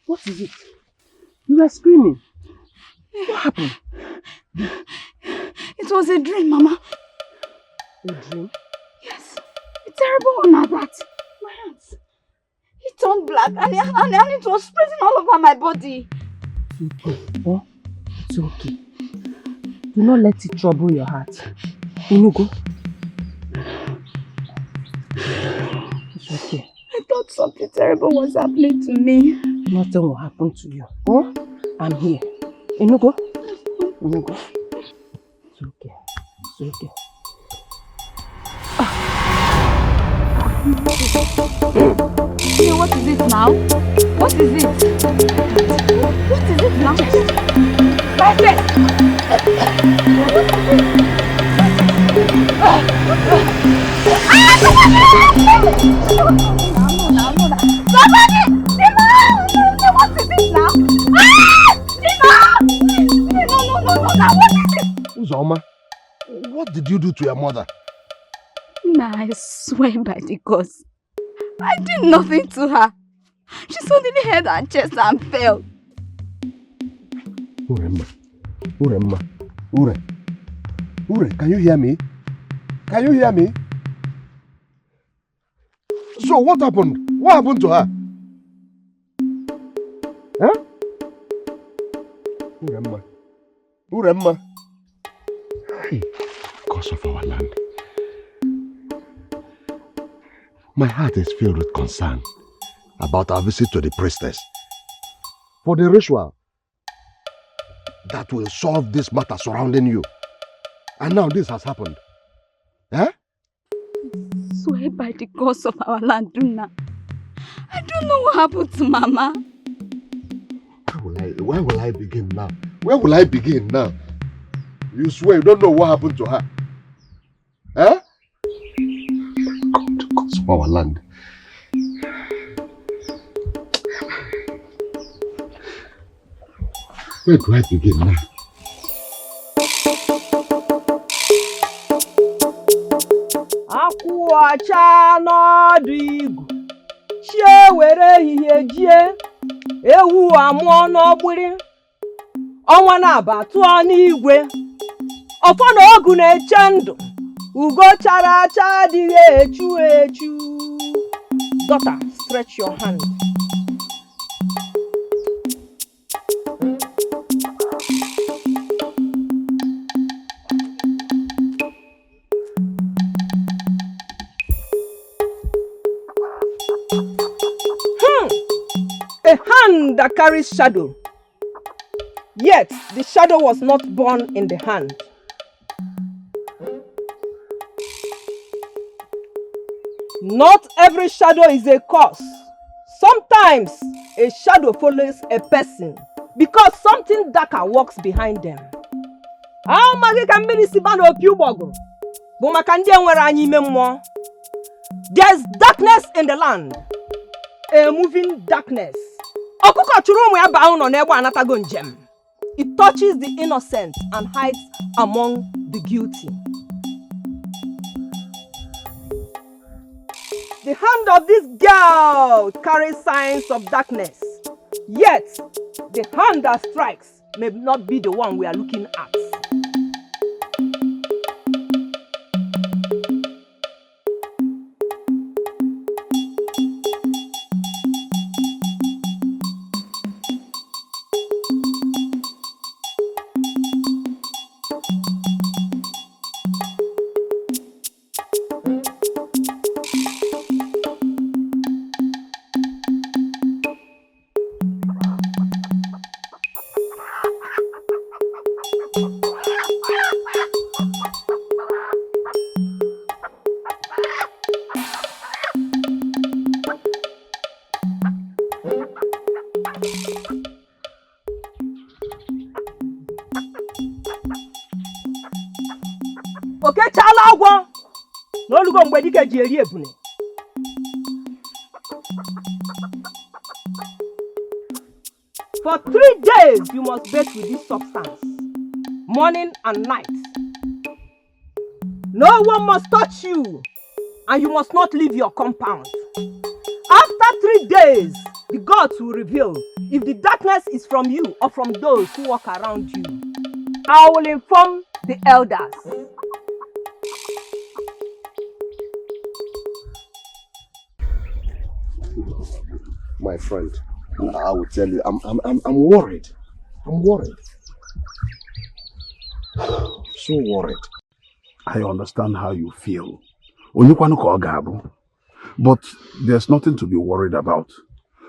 What is it? You were screaming. What happened? It was a dream, Mama. A dream? Yes. A terrible one at that. My hands. It turned black and it was spreading all over my body. It's okay. Oh, it's okay. Do not let it trouble your heart. Inugo. It's okay. I thought something terrible was happening to me. Nothing will happen to you. Oh, I'm here. Inugo. Inugo. It's okay. It's okay. Hey, what is it now? What is it? What is it now? Uzoma, what did you do to your mother? I swear by the gods, I did nothing to her. She suddenly hit her chest and fell. Ure, can you hear me? Can you hear me? So what happened? What happened to her? Huh? Uremma. Hey, because of our land. My heart is filled with concern about our visit to the priestess. For the ritual that will solve this matter surrounding you. And now this has happened. Eh? Swear by the gods of our land, Duna. I don't know what happened to Mama. Where will I begin now? Where will I begin now? You swear you don't know what happened to her? Eh? God, because of our land. Where do I begin now? Akwụọcha n'ọdụ igwu, chie were ehihie jie, ewu amụọ n'ọgbụrị, ọnwa na-aba tụọ n'igwe, ọfọ na ogu na-eche ndụ, ugo chara acha adịghị echu echu. Daughter, stretch your hand. A hand that carries shadow. Yet the shadow was not born in the hand. Not every shadow is a curse. Sometimes a shadow follows a person because something darker walks behind them. How many can be received on a few bogo? There's darkness in the land. A moving darkness. It touches the innocent and hides among the guilty. The hand of this girl carries signs of darkness. Yet, the hand that strikes may not be the one we are looking at. For 3 days you must bathe with this substance, morning and night. No one must touch you, and you must not leave your compound. After 3 days, the gods will reveal if the darkness is from you or from those who walk around you. I will inform the elders. My friend, I will tell you, I'm worried. I'm worried. So worried. I understand how you feel. But there's nothing to be worried about.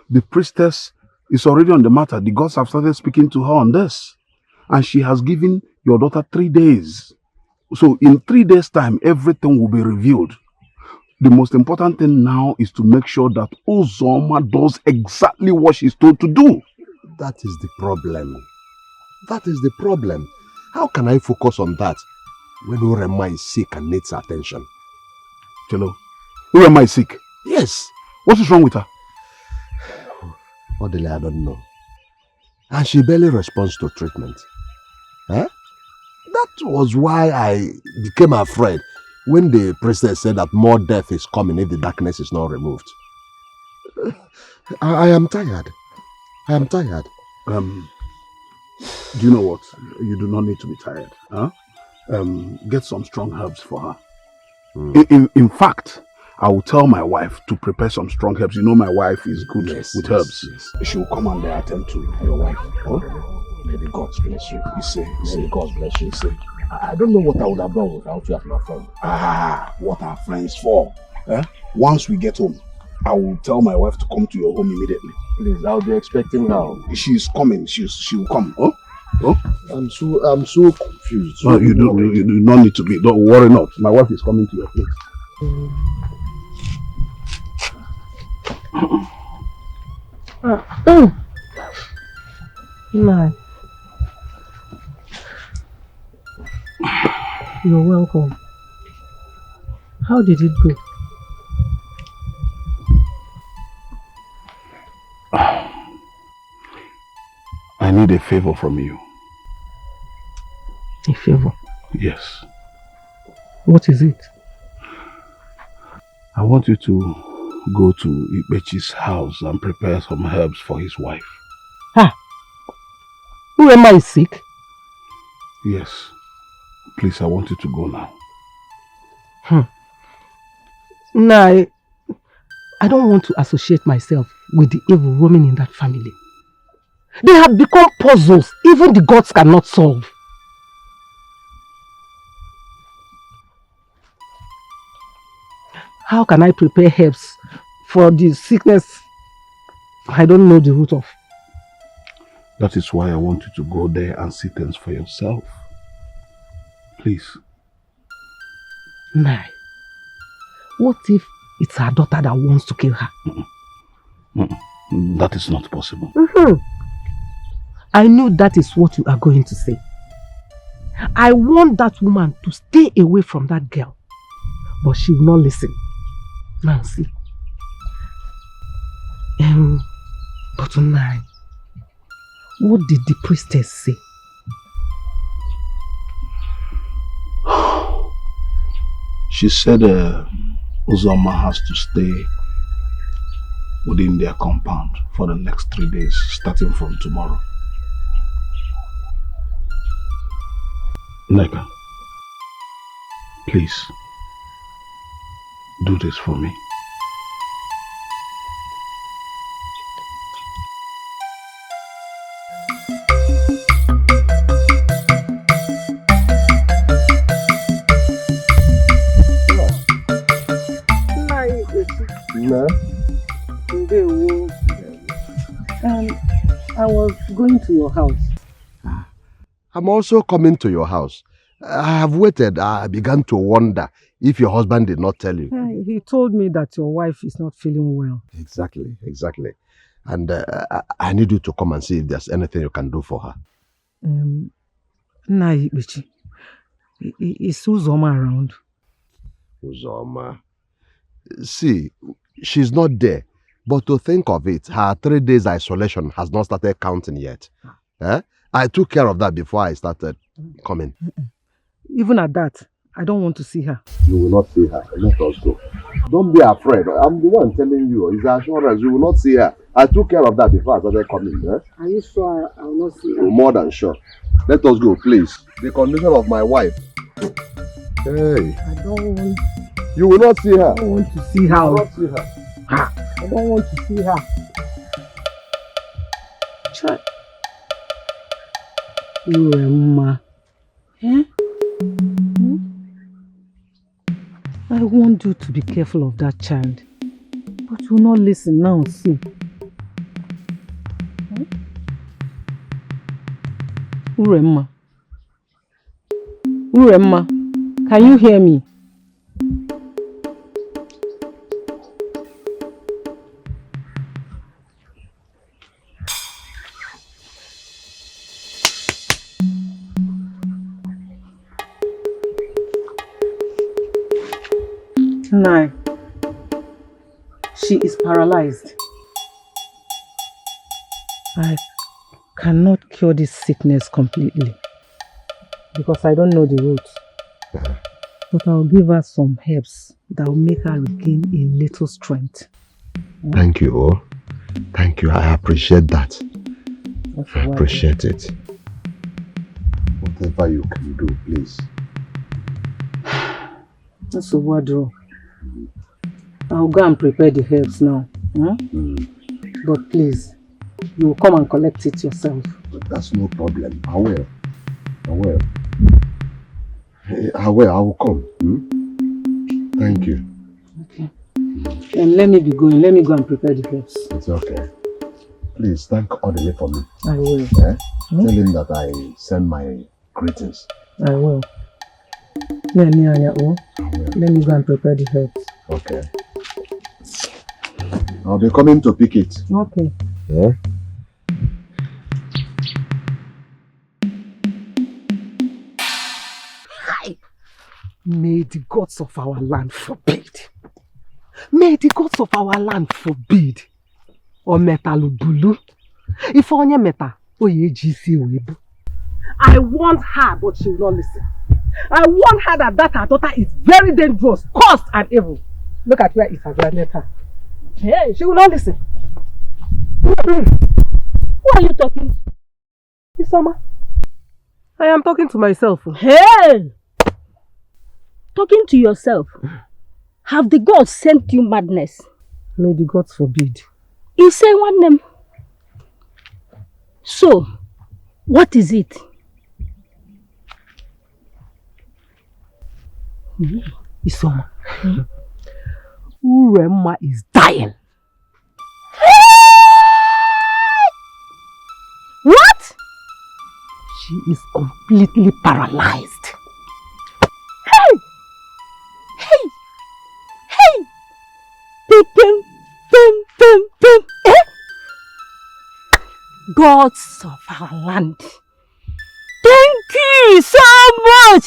The priestess is already on the matter. The gods have started speaking to her on this. And she has given your daughter 3 days. So in 3 days' time, everything will be revealed. The most important thing now is to make sure that Uzoma does exactly what she's told to do. That is the problem. That is the problem. How can I focus on that when Uremma is sick and needs attention? Chelo, Uremma is sick? Yes. What is wrong with her? Odele, I don't know. And she barely responds to treatment. Huh? That was why I became afraid when the priestess said that more death is coming if the darkness is not removed. I am tired. I am tired. Do you know what? You do not need to be tired. Huh? Get some strong herbs for her. In fact, I will tell my wife to prepare some strong herbs. You know my wife is good with herbs. Yes. She will come and attend to your wife. Oh? May the gods bless you. May the gods bless you. I don't know what I would have done without you as my friend. What are friends for? Once we get home, I will tell my wife to come to your home immediately. Please, I'll be expecting her. She's coming. She will come. Oh? I'm so confused. No, you do not need to be. Don't worry not. My wife is coming to your place. No. You're welcome. How did it go? I need a favor from you. A favor? Yes. What is it? I want you to go to Ikpechi's house and prepare some herbs for his wife. Who am I sick? Yes. Please, I want you to go now. No, I don't want to associate myself with the evil roaming in that family. They have become puzzles even the gods cannot solve. How can I prepare herbs for the sickness I don't know the root of? That is why I want you to go there and see things for yourself. Please. Nai, what if it's her daughter that wants to kill her? That is not possible. I knew that is what you are going to say. I want that woman to stay away from that girl. But she will not listen. Nancy. But Nai, what did the priestess say? She said Uzoma has to stay within their compound for the next 3 days, starting from tomorrow. Neka, please, do this for me. I was going to your house. I'm also coming to your house. I have waited. I began to wonder if your husband did not tell you. He told me that your wife is not feeling well. Exactly. And I need you to come and see if there's anything you can do for her. Ikpechi, is Uzoma around? Uzoma? See, she's not there. But to think of it, her 3 days isolation has not started counting yet. I took care of that before I started coming. Even at that, I don't want to see her. You will not see her. Let us go. Don't be afraid. I'm the one telling you. It's assurance. You will not see her. I took care of that before I started coming. Are you sure I will not see her? You're more than sure. Let us go, please. The condition of my wife. Hey. I don't want... You will not see her. I don't want to see her. You will not see her. I don't want to see her. Try. Emma. I want you to be careful of that child. But you will not listen now, see. Uremma, can you hear me? No. She is paralyzed. I cannot cure this sickness completely because I don't know the root. But I'll give her some herbs that will make her regain a little strength. Thank you, oh. Thank you. I appreciate that. I appreciate it. Whatever you can do, please. That's a wardrobe. I'll go and prepare the herbs now. But please, you will come and collect it yourself. But that's no problem. I will. I will. I will come. Thank you. Okay. And let me be going. Let me go and prepare the herbs. It's okay. Please thank Odile for me. I will. Eh? Tell him that I send my greetings. I will. Let me go and prepare the herbs. Okay. I'll be coming to pick it. Okay. Yeah? May the gods of our land forbid. May the gods of our land forbid. O metalubulu. If onye meta, oye GC webu. I want her, but she will not listen. I want her that her daughter is very dangerous, cursed and evil. Look at where Isabella left her. Hey, she will not listen. Who are you talking to? Isama. I am talking to myself. Hey! Talking to yourself. Have the gods sent you madness? May the gods forbid. You say one name. So, what is it? Isoma. Uremma is dying. What? She is completely paralyzed. Hey! Hey! Hey! Pim, pim, pim, pim. Eh? Gods of our land, thank you so much.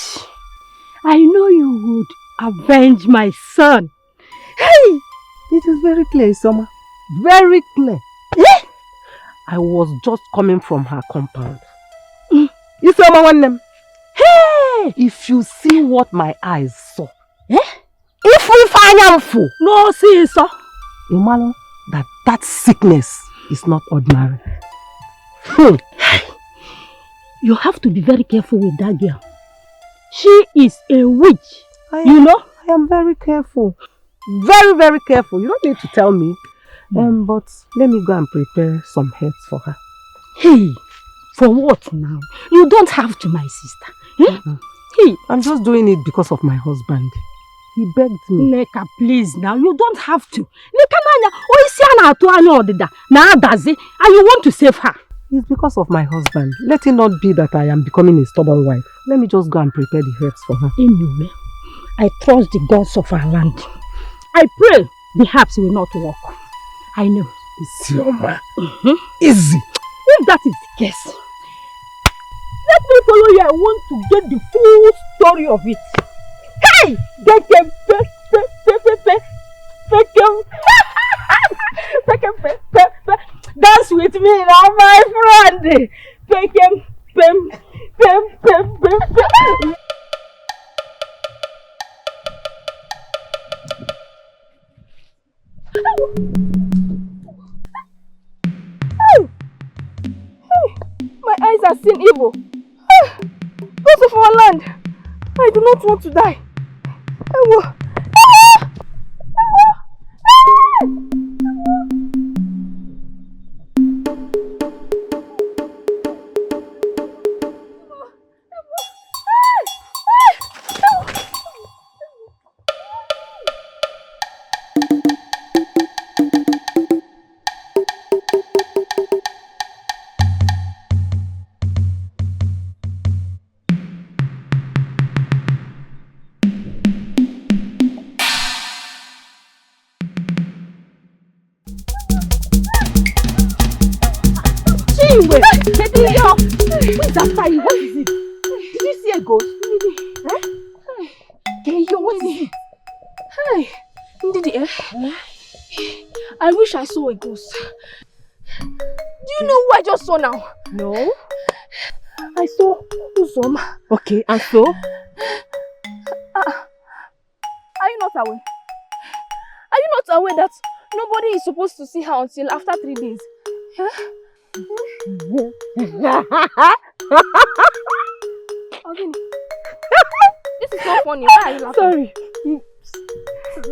I know you would avenge my son. Hey! It is very clear, Isoma. Very clear. Eh? I was just coming from her compound. Isoma one name. Hey! If you see what my eyes saw. Eh? If we find am full. No, see, so. You know that sickness is not ordinary. You have to be very careful with that girl. She is a witch. You know? I am very careful. Very, very careful. You don't need to tell me. But let me go and prepare some herbs for her. Hey, for what now? You don't have to, my sister. Eh? Hey, I'm just doing it because of my husband. He begged me. Neka, please now. You don't have to. Neka nanya, oisiana atu anya odida na adazi, and you want to save her. It's because of my husband. Let it not be that I am becoming a stubborn wife. Let me just go and prepare the herbs for her. Anyway, I trust the gods of our land. I pray the herbs will not work. I know. Isioma. Easy. If that is the case, let me follow you. I want to get the full story of it. Hey! Dance with me now, my friend. My eyes are seeing evil. Gods of our land, I do not want to die. I wish I saw a ghost. Do you know who I just saw now? No. I saw Uzoma. Okay, and so? away? Are you not aware that nobody is supposed to see her until after 3 days? Huh? Okay. This is not funny. Why are you laughing? Sorry.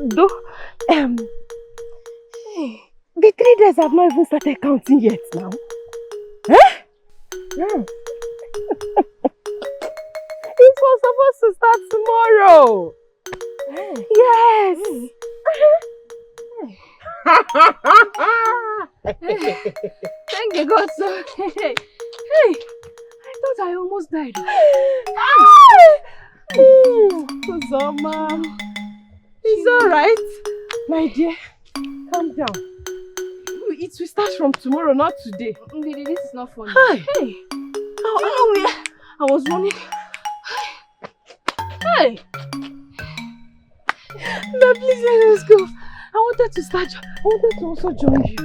Though, the 3 days have not even started counting yet now. Eh? Yeah. It was supposed to start tomorrow. Yes. Thank you, God, sir. Hey, I thought I almost died. Zoma, it's alright. My dear, calm down. It will start from tomorrow, not today. This is not funny. Hi. Hey, how are you? I was running. Hey! No, please let us go. I wanted to also join you.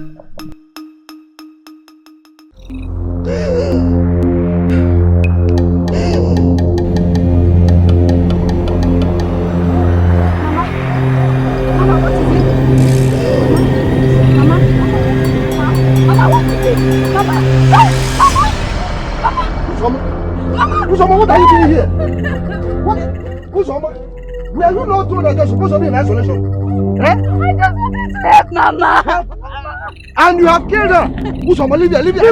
Uzoma, what are you doing here? What? Uzoma, were you not told that you're supposed to be in isolation? Eh? I just wanted to help Mama. And you have killed her. Uzoma, leave her. Leave her.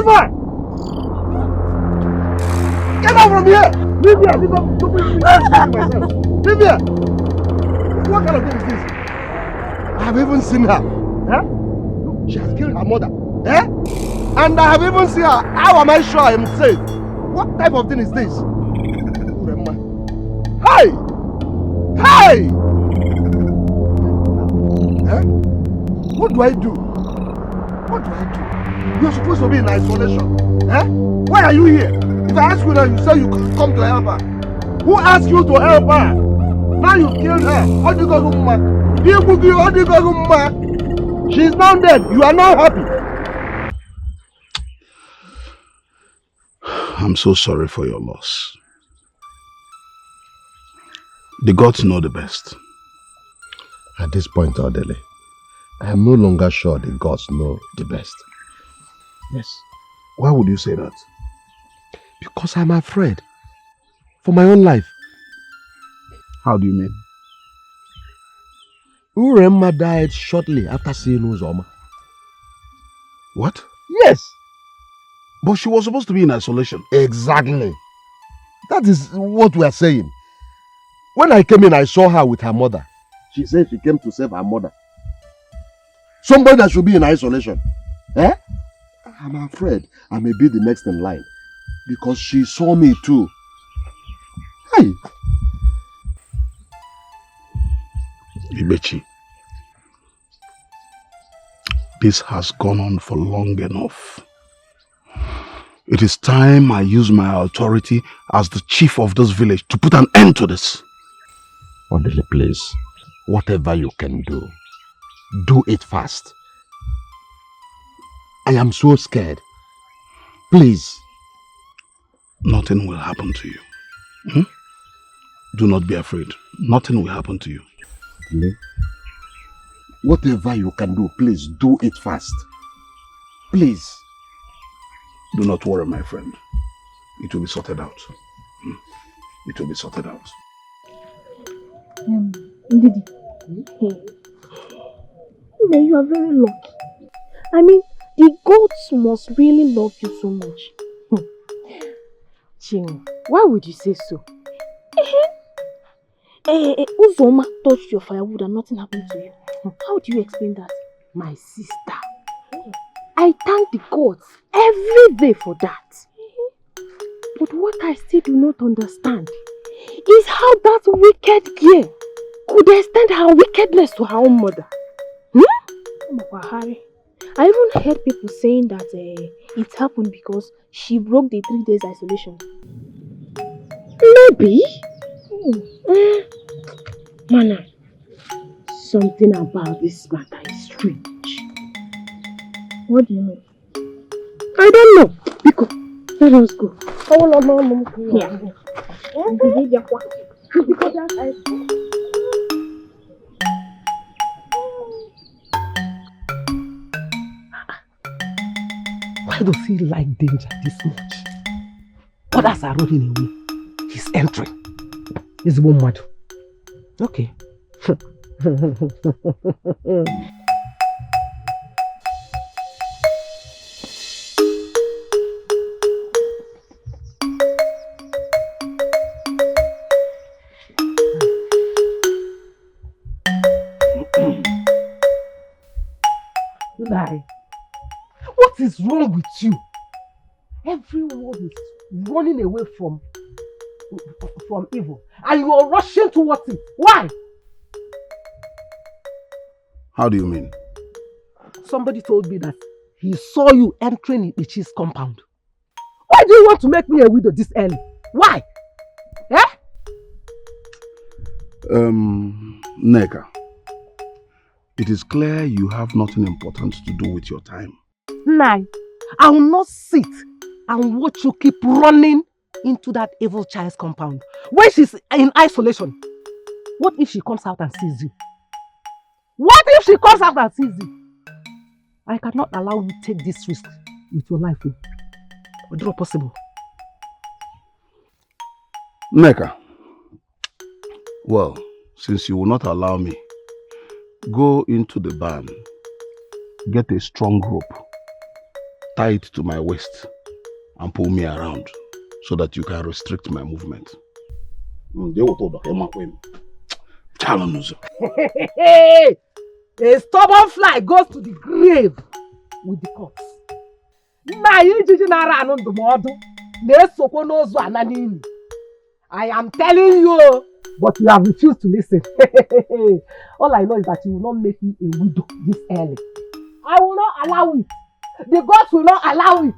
Get out from here. Leave her. Leave her. Don't bring me myself. Leave her. What kind of thing is this? I have even seen her. Eh? She has killed her mother. Eh? And I have even seen her. How am I sure I am safe? What type of thing is this? Hey! Hey! Eh? What do I do? What do I do? You're supposed to be in isolation. Eh? Why are you here? If I ask you now, you say you come to help her. Who asked you to help her? Now you've killed her. She's now dead. You are now happy. I'm so sorry for your loss. The gods know the best. At this point, Odele, I am no longer sure the gods know the best. Yes. Why would you say that? Because I'm afraid for my own life. How do you mean? Uremma died shortly after seeing Uzoma. What? Yes. But she was supposed to be in isolation. Exactly. That is what we are saying. When I came in, I saw her with her mother. She said she came to save her mother. Somebody that should be in isolation. Eh? I'm afraid I may be the next in line. Because she saw me too. Hey! Ibechi, this has gone on for long enough. It is time I use my authority as the chief of this village to put an end to this. Odele, please, whatever you can do, do it fast. I am so scared. Please. Nothing will happen to you. Do not be afraid. Nothing will happen to you. Odele, whatever you can do, please do it fast. Please. Do not worry, my friend. It will be sorted out. It will be sorted out. Ndidi, you are very lucky. I mean, the gods must really love you so much. Chingu, why would you say so? Uzoma touched your firewood and nothing happened to you. How do you explain that? My sister, I thank the gods every day for that. But what I still do not understand is how that wicked girl could extend her wickedness to her own mother. I even heard people saying that it happened because she broke the 3 days isolation. Maybe. Mana, something about this matter is strange. What do you mean? I don't know. Biko, let us go. Yeah. Because that's Why does he like danger this much? Others are running away. He's entering. He's one mad. Okay. Lie. What is wrong with you? Everyone is running away from evil and you are rushing towards it. Why? How do you mean? Somebody told me that he saw you entering Ichi's compound. Why do you want to make me a widow this early? Why? Eh? Neka, it is clear you have nothing important to do with your time. Nai, I will not sit and watch you keep running into that evil child's compound when she's in isolation. What if she comes out and sees you? What if she comes out and sees you? I cannot allow you to take this risk with your life. It's not possible. Neka, well, since you will not allow me, go into the barn, get a strong rope, tie it to my waist, and pull me around so that you can restrict my movement. A stubborn fly goes to the grave with the corpse. I am telling you, but you have refused to listen. All I know is that you will not make me a widow this early. I will not allow it. The gods will not allow it.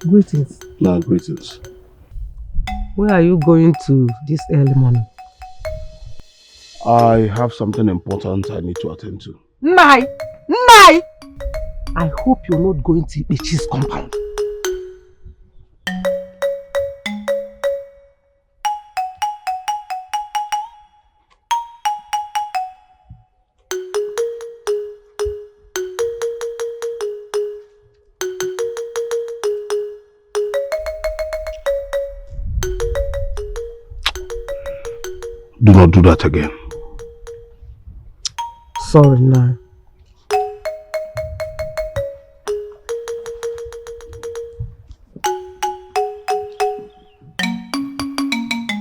Greetings. Nah, greetings. Where are you going to this early morning? I have something important I need to attend to. Nai! Nai! I hope you're not going to Ichi's compound. Do not do that again. Sorry, Nai.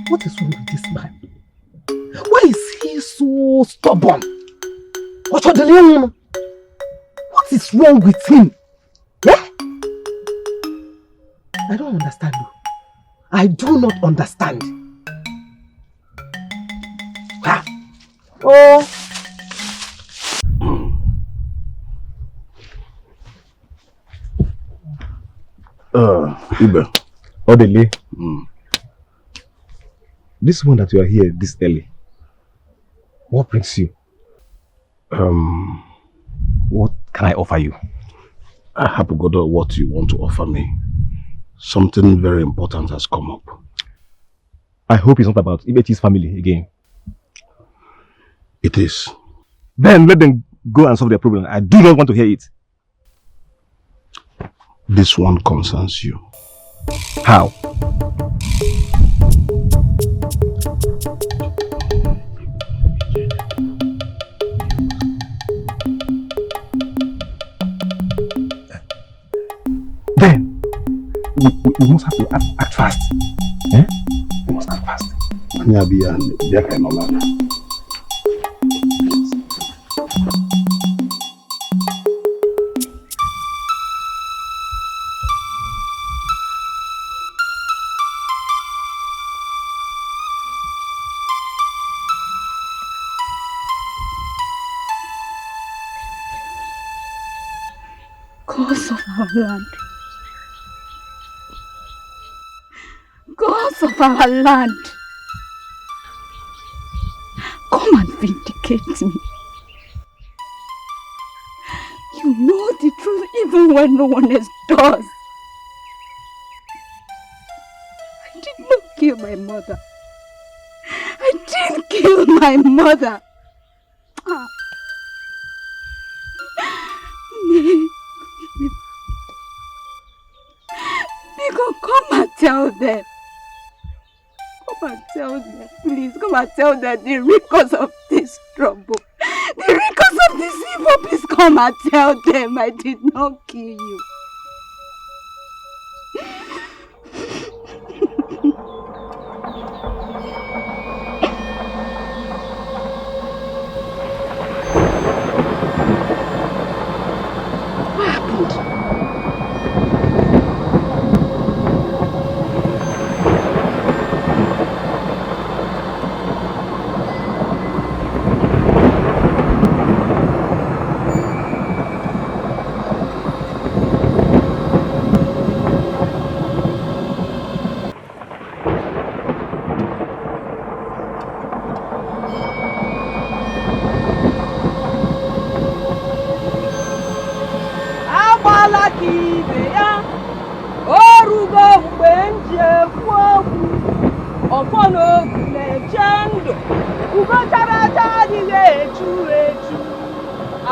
What is wrong with this man? Why is he so stubborn? What is wrong with him? Yeah? I don't understand you. I do not understand. Oh. Ibe. Odele. This one that you are here this early, what brings you? What can I offer you? I have got what you want to offer me. Something very important has come up. I hope it's not about Ibechi's family again. It is. Then let them go and solve their problem. I do not want to hear it. This one concerns you. How? Then we must have to act fast. Eh? We must act fast. Cause of our land, gods of our land, come and vindicate me. You know the truth even when no one else does. I did not kill my mother. I didn't kill my mother. Because come and tell them. Come and tell them, please. Come and tell them the real cause of this trouble. The real cause of this evil. Please come and tell them I did not kill you. What happened?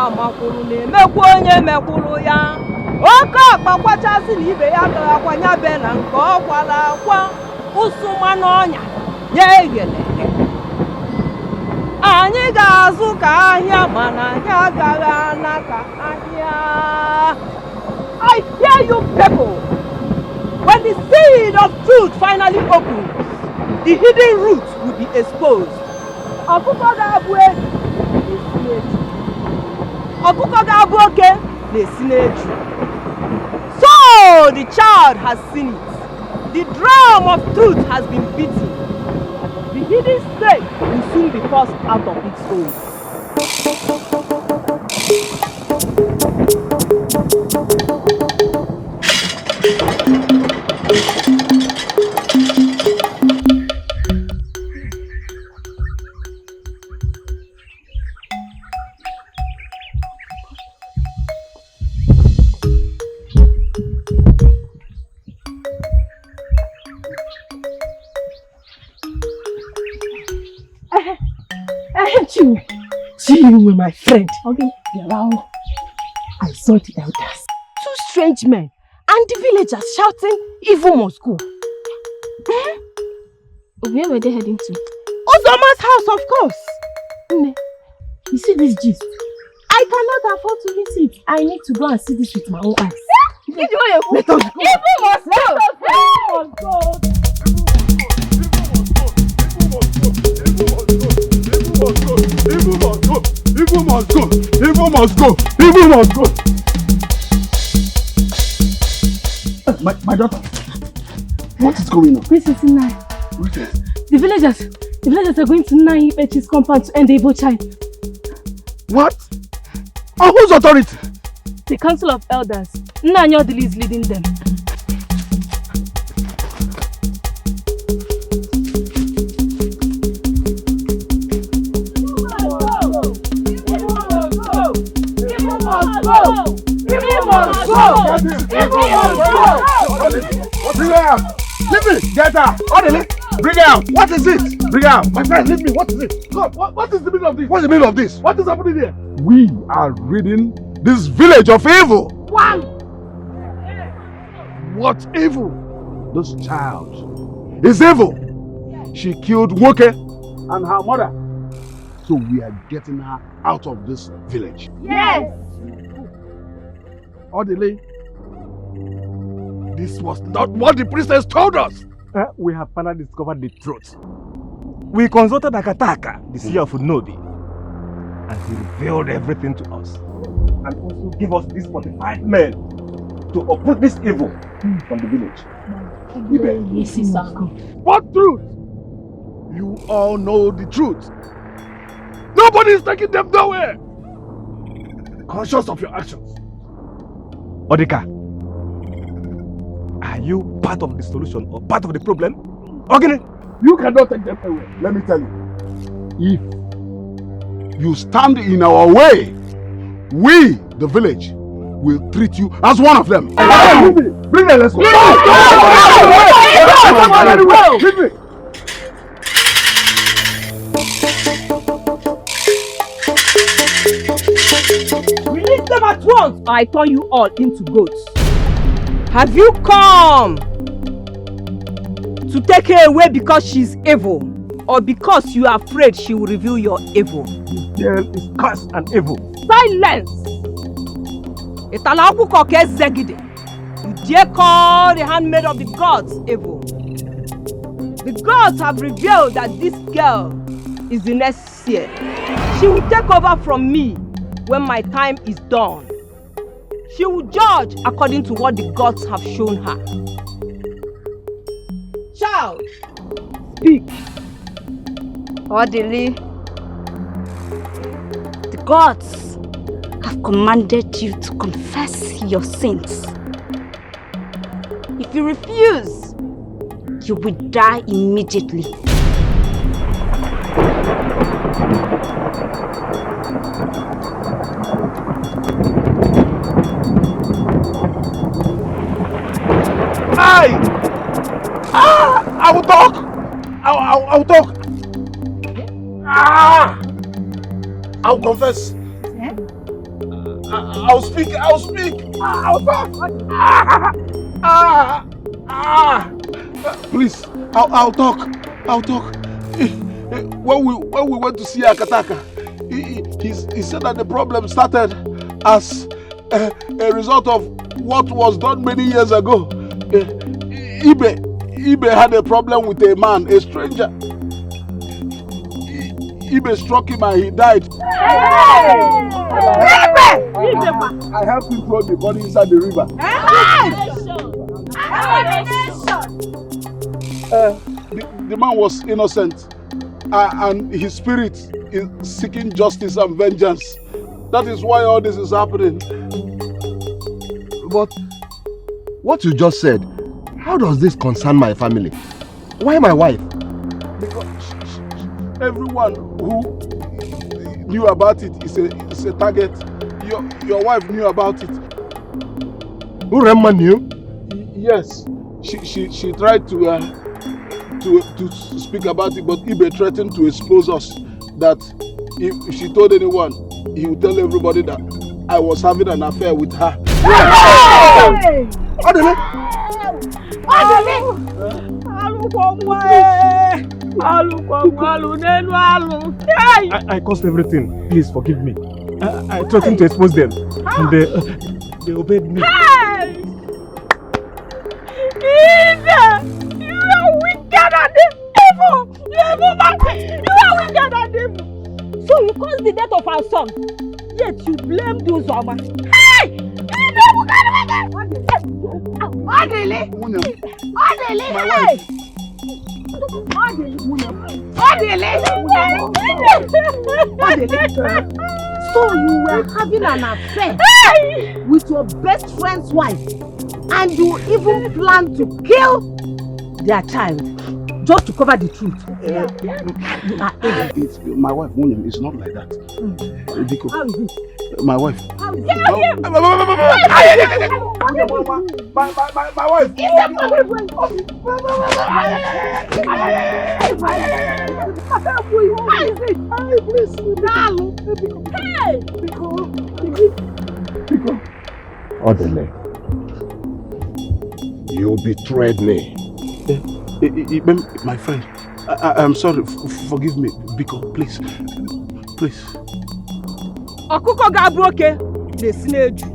Amakwuru na-emekwu onye mekwuru ya. Oke ọkpa kwachasị na ibe ya ga-akwanya be na nke ọ kwala akwa ụsụma n'ọnya nye eghelele. Anyị ga-azụ ka ahịa mana anyị agaghị ana ka ahịa. I hear you people. When the seed of truth finally opens, the hidden roots will be exposed. Ọkụkọ ga-abụ eju na-esi n'eju. Ọkụkọ ga-abụ oke na-esi n'eju. So the child has seen it. The drum of truth has been beaten. The hidden snake will soon be forced out of its hole. Chinwe, my friend. Okay. Wow. I saw the elders. 2 strange men and the villagers shouting, "Evil must go." Where were they heading to? Ozoma's house, of course. Nne, you see this gist? I cannot afford to miss it. I need to go and see this with my own eyes. Let us go. Evil must go. Evil must go. Evil must go! Evil must go! Evil must go! Evil must go! My daughter, what is going on? Princess Nai. The villagers are going to Nai Ibechi's compound to end the Igbo child. What? On whose authority? The council of elders. Nanya Odili is leading them. Bring her out! Leave me! Get her! Orderly! Bring her out! What is it? Bring her out! My friend, leave me! What is it? God, what is the meaning of this? What's the meaning of this? What is happening here? We are ridding this village of evil! One! What evil? This child is evil! She killed Woke and her mother. So we are getting her out of this village. Yes! Orderly, this was not what the princess told us. We have finally discovered the truth. We consulted Akataka, the seer of Nobi, and he revealed everything to us. And also gave us these 45 men to uproot this evil from the village. Yes, sir. What truth? You all know the truth. Nobody is taking them nowhere. Conscious of your actions. Odika, I you part of the solution or part of the problem? Okay? You cannot take them away. Let me tell you. If you stand in our way, we, the village, will treat you as one of them. Bring the let's go. Release them at once, or I turn you all into goats. Have you come to take her away because she's evil, or because you are afraid she will reveal your evil? This girl is cursed and evil. Silence! You dare call the handmaid of the gods evil. The gods have revealed that this girl is the next seer. She will take over from me when my time is done. She will judge according to what the gods have shown her. Child, speak. Orderly, the gods have commanded you to confess your sins. If you refuse, you will die immediately. I will talk. I will talk. I'll confess. I'll speak. I'll talk. Please, I'll talk. When we went to see Akataka, he said that the problem started as a result of what was done many years ago. Ibe had a problem with a man, a stranger. Ibe struck him and he died. I helped him throw the body inside the river. The man was innocent, and his spirit is seeking justice and vengeance. That is why all this is happening. But what you just said, how does this concern my family? Why my wife? Because everyone who knew about it is a target. Your wife knew about it. Who Remma knew? Yes, she tried to speak about it, but Ibe threatened to expose us. That if she told anyone, he would tell everybody that I was having an affair with her. I caused everything. Please forgive me. I threatened to expose them, and they obeyed me. Hey! You are wicked and evil! You evil man! You are wicked and evil! So you caused the death of our son, yet you blame those women. Hey! Orderly! So you were having an affair with your best friend's wife, and you even planned to kill their child just to cover the truth. It's my wife, William. It's not like that. Because How is it? my wife. How is it? My wife. Orderly. You betrayed me. My friend, I'm sorry. Forgive me, Biko. Please. Ọkụkọ ga-abụ oke na-esi n'eju.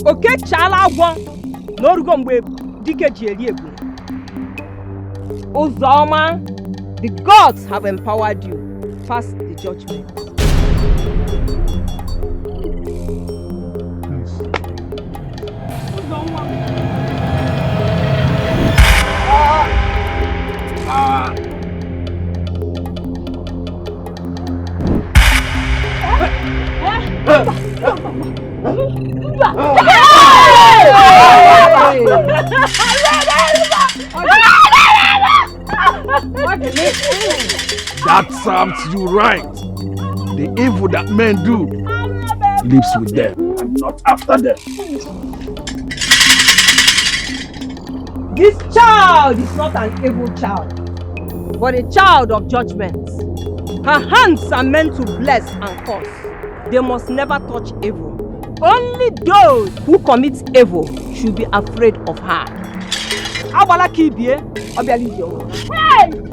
Oke chala agwọ n'orugo mgbe dike ji eri egwu. Uzoma, the gods have empowered you. Pass the judgment. Hey! That serves you right. The evil that men do lives with them. I'm not after them. This child is not an evil child, but a child of judgment. Her hands are meant to bless and curse. They must never touch evil. Only those who commit evil should be afraid of her. Hey!